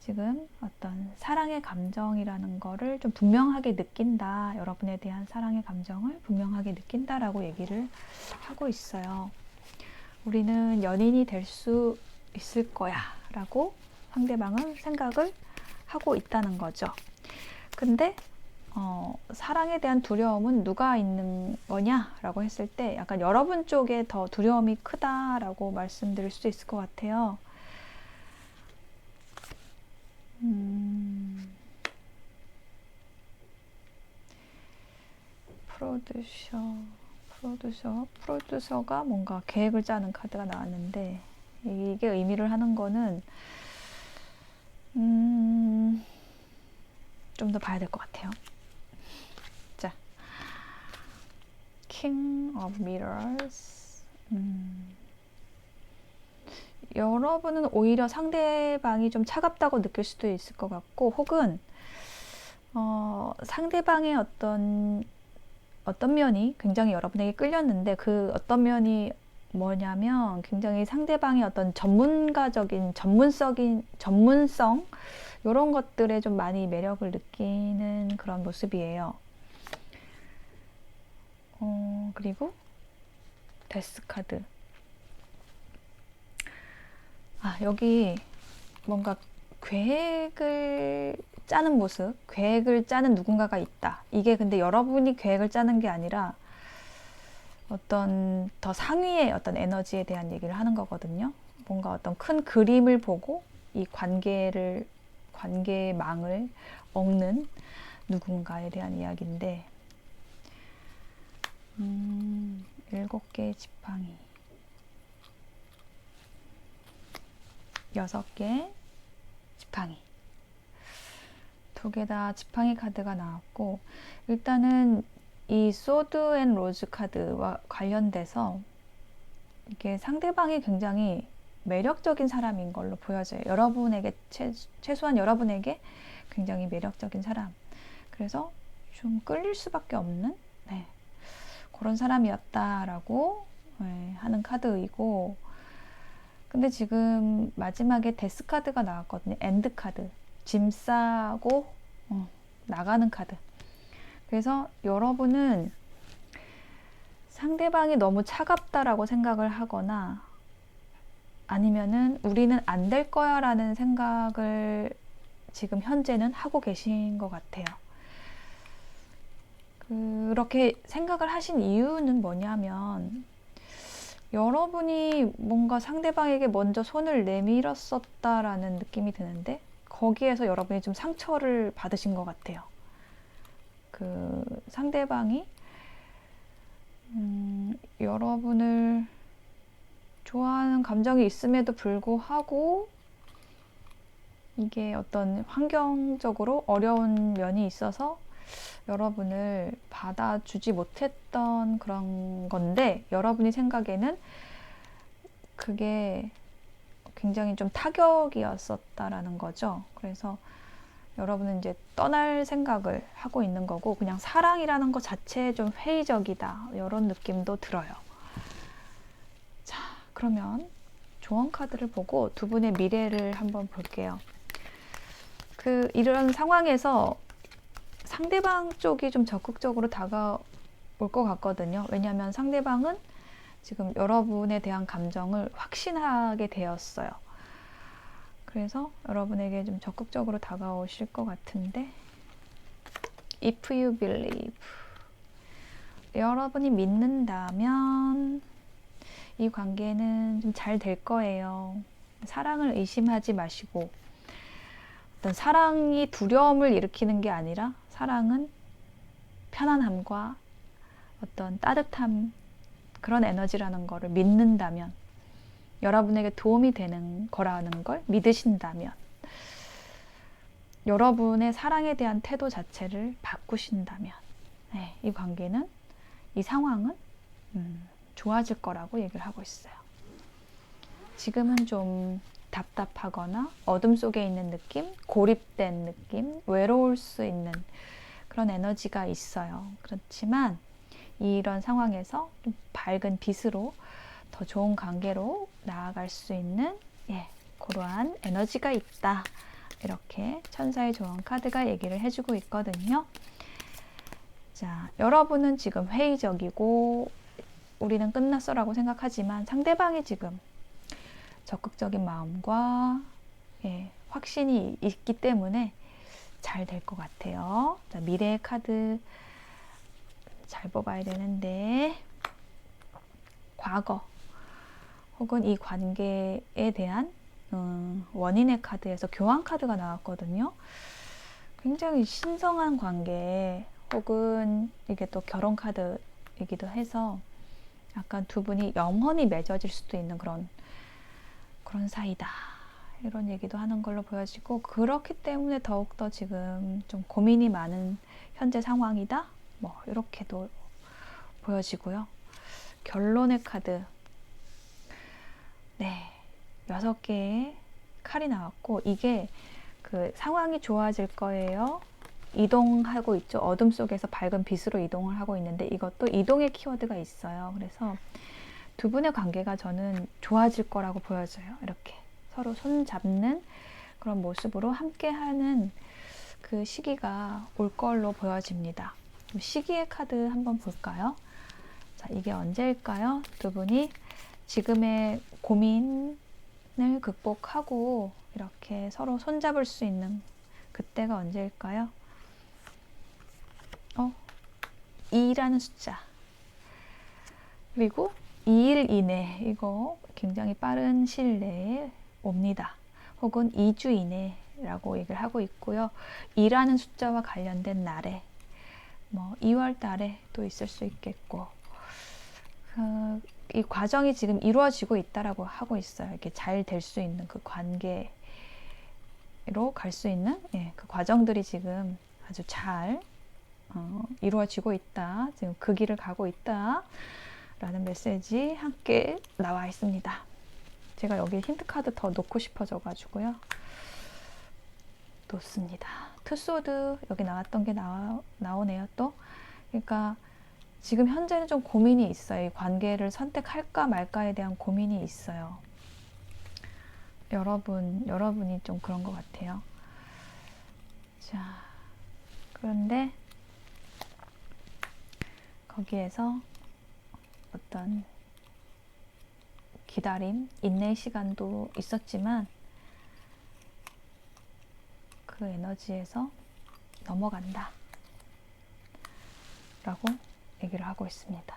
Speaker 1: 지금 어떤 사랑의 감정이라는 거를 좀 분명하게 느낀다. 여러분에 대한 사랑의 감정을 분명하게 느낀다라고 얘기를 하고 있어요. 우리는 연인이 될 수 있을 거야 라고 상대방은 생각을 하고 있다는 거죠. 근데 사랑에 대한 두려움은 누가 있는 거냐 라고 했을 때, 약간 여러분 쪽에 더 두려움이 크다라고 말씀드릴 수도 있을 것 같아요. 프로듀서가 뭔가 계획을 짜는 카드가 나왔는데, 이게 의미를 하는 거는 좀 더 봐야 될 것 같아요. 자, King of Mirrors. 여러분은 오히려 상대방이 좀 차갑다고 느낄 수도 있을 것 같고, 혹은 상대방의 어떤 면이 굉장히 여러분에게 끌렸는데, 그 어떤 면이 뭐냐면 굉장히 상대방의 어떤 전문가적인 전문성, 이런 것들에 좀 많이 매력을 느끼는 그런 모습이에요. 그리고 데스 카드. 여기 뭔가 계획을 짜는 모습, 계획을 짜는 누군가가 있다. 이게 근데 여러분이 계획을 짜는 게 아니라 어떤 더 상위의 어떤 에너지에 대한 얘기를 하는 거거든요. 뭔가 어떤 큰 그림을 보고 이 관계망을 엉는 누군가에 대한 이야기인데, 7개의 지팡이, 6개 지팡이, 2개 다 지팡이 카드가 나왔고, 일단은 이 소드 앤 로즈 카드와 관련돼서 이게 상대방이 굉장히 매력적인 사람인 걸로 보여져요. 여러분에게, 최소한 여러분에게 굉장히 매력적인 사람. 그래서 좀 끌릴 수밖에 없는, 네, 그런 사람이었다라고, 네, 하는 카드이고, 근데 지금 마지막에 데스 카드가 나왔거든요. 엔드 카드. 짐 싸고 나가는 카드. 그래서 여러분은 상대방이 너무 차갑다라고 생각을 하거나, 아니면은 우리는 안 될 거야 라는 생각을 지금 현재는 하고 계신 것 같아요. 그렇게 생각을 하신 이유는 뭐냐면, 여러분이 뭔가 상대방에게 먼저 손을 내밀었었다라는 느낌이 드는데, 거기에서 여러분이 좀 상처를 받으신 것 같아요. 그 상대방이 여러분을 좋아하는 감정이 있음에도 불구하고 이게 어떤 환경적으로 어려운 면이 있어서 여러분을 받아주지 못했던 그런 건데, 여러분이 생각에는 그게 굉장히 좀 타격이었었다라는 거죠. 그래서 여러분은 이제 떠날 생각을 하고 있는 거고, 그냥 사랑이라는 것 자체에 좀 회의적이다, 이런 느낌도 들어요. 자, 그러면 조언 카드를 보고 두 분의 미래를 한번 볼게요. 이런 상황에서 상대방 쪽이 좀 적극적으로 다가올 것 같거든요. 왜냐하면 상대방은 지금 여러분에 대한 감정을 확신하게 되었어요. 그래서 여러분에게 좀 적극적으로 다가오실 것 같은데, If you believe, 여러분이 믿는다면 이 관계는 좀 잘 될 거예요. 사랑을 의심하지 마시고, 어떤 사랑이 두려움을 일으키는 게 아니라 사랑은 편안함과 어떤 따뜻함, 그런 에너지라는 거를 믿는다면, 여러분에게 도움이 되는 거라는 걸 믿으신다면, 여러분의 사랑에 대한 태도 자체를 바꾸신다면, 네, 이 관계는, 이 상황은 좋아질 거라고 얘기를 하고 있어요. 지금은 좀 답답하거나 어둠 속에 있는 느낌, 고립된 느낌, 외로울 수 있는 그런 에너지가 있어요. 그렇지만 이런 상황에서 좀 밝은 빛으로 더 좋은 관계로 나아갈 수 있는, 그러한 에너지가 있다. 이렇게 천사의 조언 카드가 얘기를 해주고 있거든요. 자, 여러분은 지금 회의적이고 우리는 끝났어 라고 생각하지만, 상대방이 지금 적극적인 마음과 확신이 있기 때문에 잘 될 것 같아요. 자, 미래의 카드 잘 뽑아야 되는데, 과거 혹은 이 관계에 대한 원인의 카드에서 교환 카드가 나왔거든요. 굉장히 신성한 관계, 혹은 이게 또 결혼 카드이기도 해서 약간 두 분이 영원히 맺어질 수도 있는 그런 사이다, 이런 얘기도 하는 걸로 보여지고, 그렇기 때문에 더욱더 지금 좀 고민이 많은 현재 상황이다, 뭐 이렇게도 보여지고요. 결론의 카드, 네, 6개의 칼이 나왔고, 이게 그 상황이 좋아질 거예요, 이동하고 있죠. 어둠 속에서 밝은 빛으로 이동을 하고 있는데, 이것도 이동의 키워드가 있어요. 그래서 두 분의 관계가 저는 좋아질 거라고 보여져요. 이렇게 서로 손 잡는 그런 모습으로 함께하는 그 시기가 올 걸로 보여집니다. 시기의 카드 한번 볼까요? 자, 이게 언제일까요? 두 분이 지금의 고민을 극복하고 이렇게 서로 손잡을 수 있는 그때가 언제일까요? 2라는 숫자. 그리고 2일 이내, 이거 굉장히 빠른 시일 내에 옵니다. 혹은 2주 이내라고 얘기를 하고 있고요. 2라는 숫자와 관련된 날에, 뭐 2월 달에 또 있을 수 있겠고, 이 과정이 지금 이루어지고 있다라고 하고 있어요. 이렇게 잘 될 수 있는 그 관계로 갈 수 있는 그 과정들이 지금 아주 잘 이루어지고 있다. 지금 그 길을 가고 있다. 라는 메시지 함께 나와 있습니다. 제가 여기 힌트 카드 더 놓고 싶어져 가지고요. 놓습니다. 투소드 여기 나왔던 게 나오네요 또. 그러니까 지금 현재는 좀 고민이 있어요. 이 관계를 선택할까 말까에 대한 고민이 있어요. 여러분이 좀 그런 것 같아요. 자, 그런데 거기에서 어떤 기다림, 인내 시간도 있었지만 그 에너지에서 넘어간다 라고 얘기를 하고 있습니다.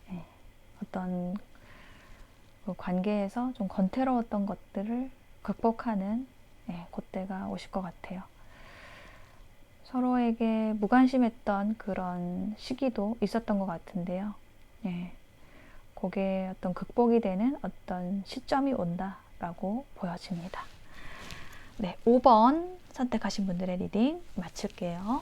Speaker 1: 네. 어떤 그 관계에서 좀 건태로웠던 것들을 극복하는 그때가 오실 것 같아요. 서로에게 무관심했던 그런 시기도 있었던 것 같은데요. 그게 어떤 극복이 되는 어떤 시점이 온다라고 보여집니다. 네, 5번 선택하신 분들의 리딩 마칠게요.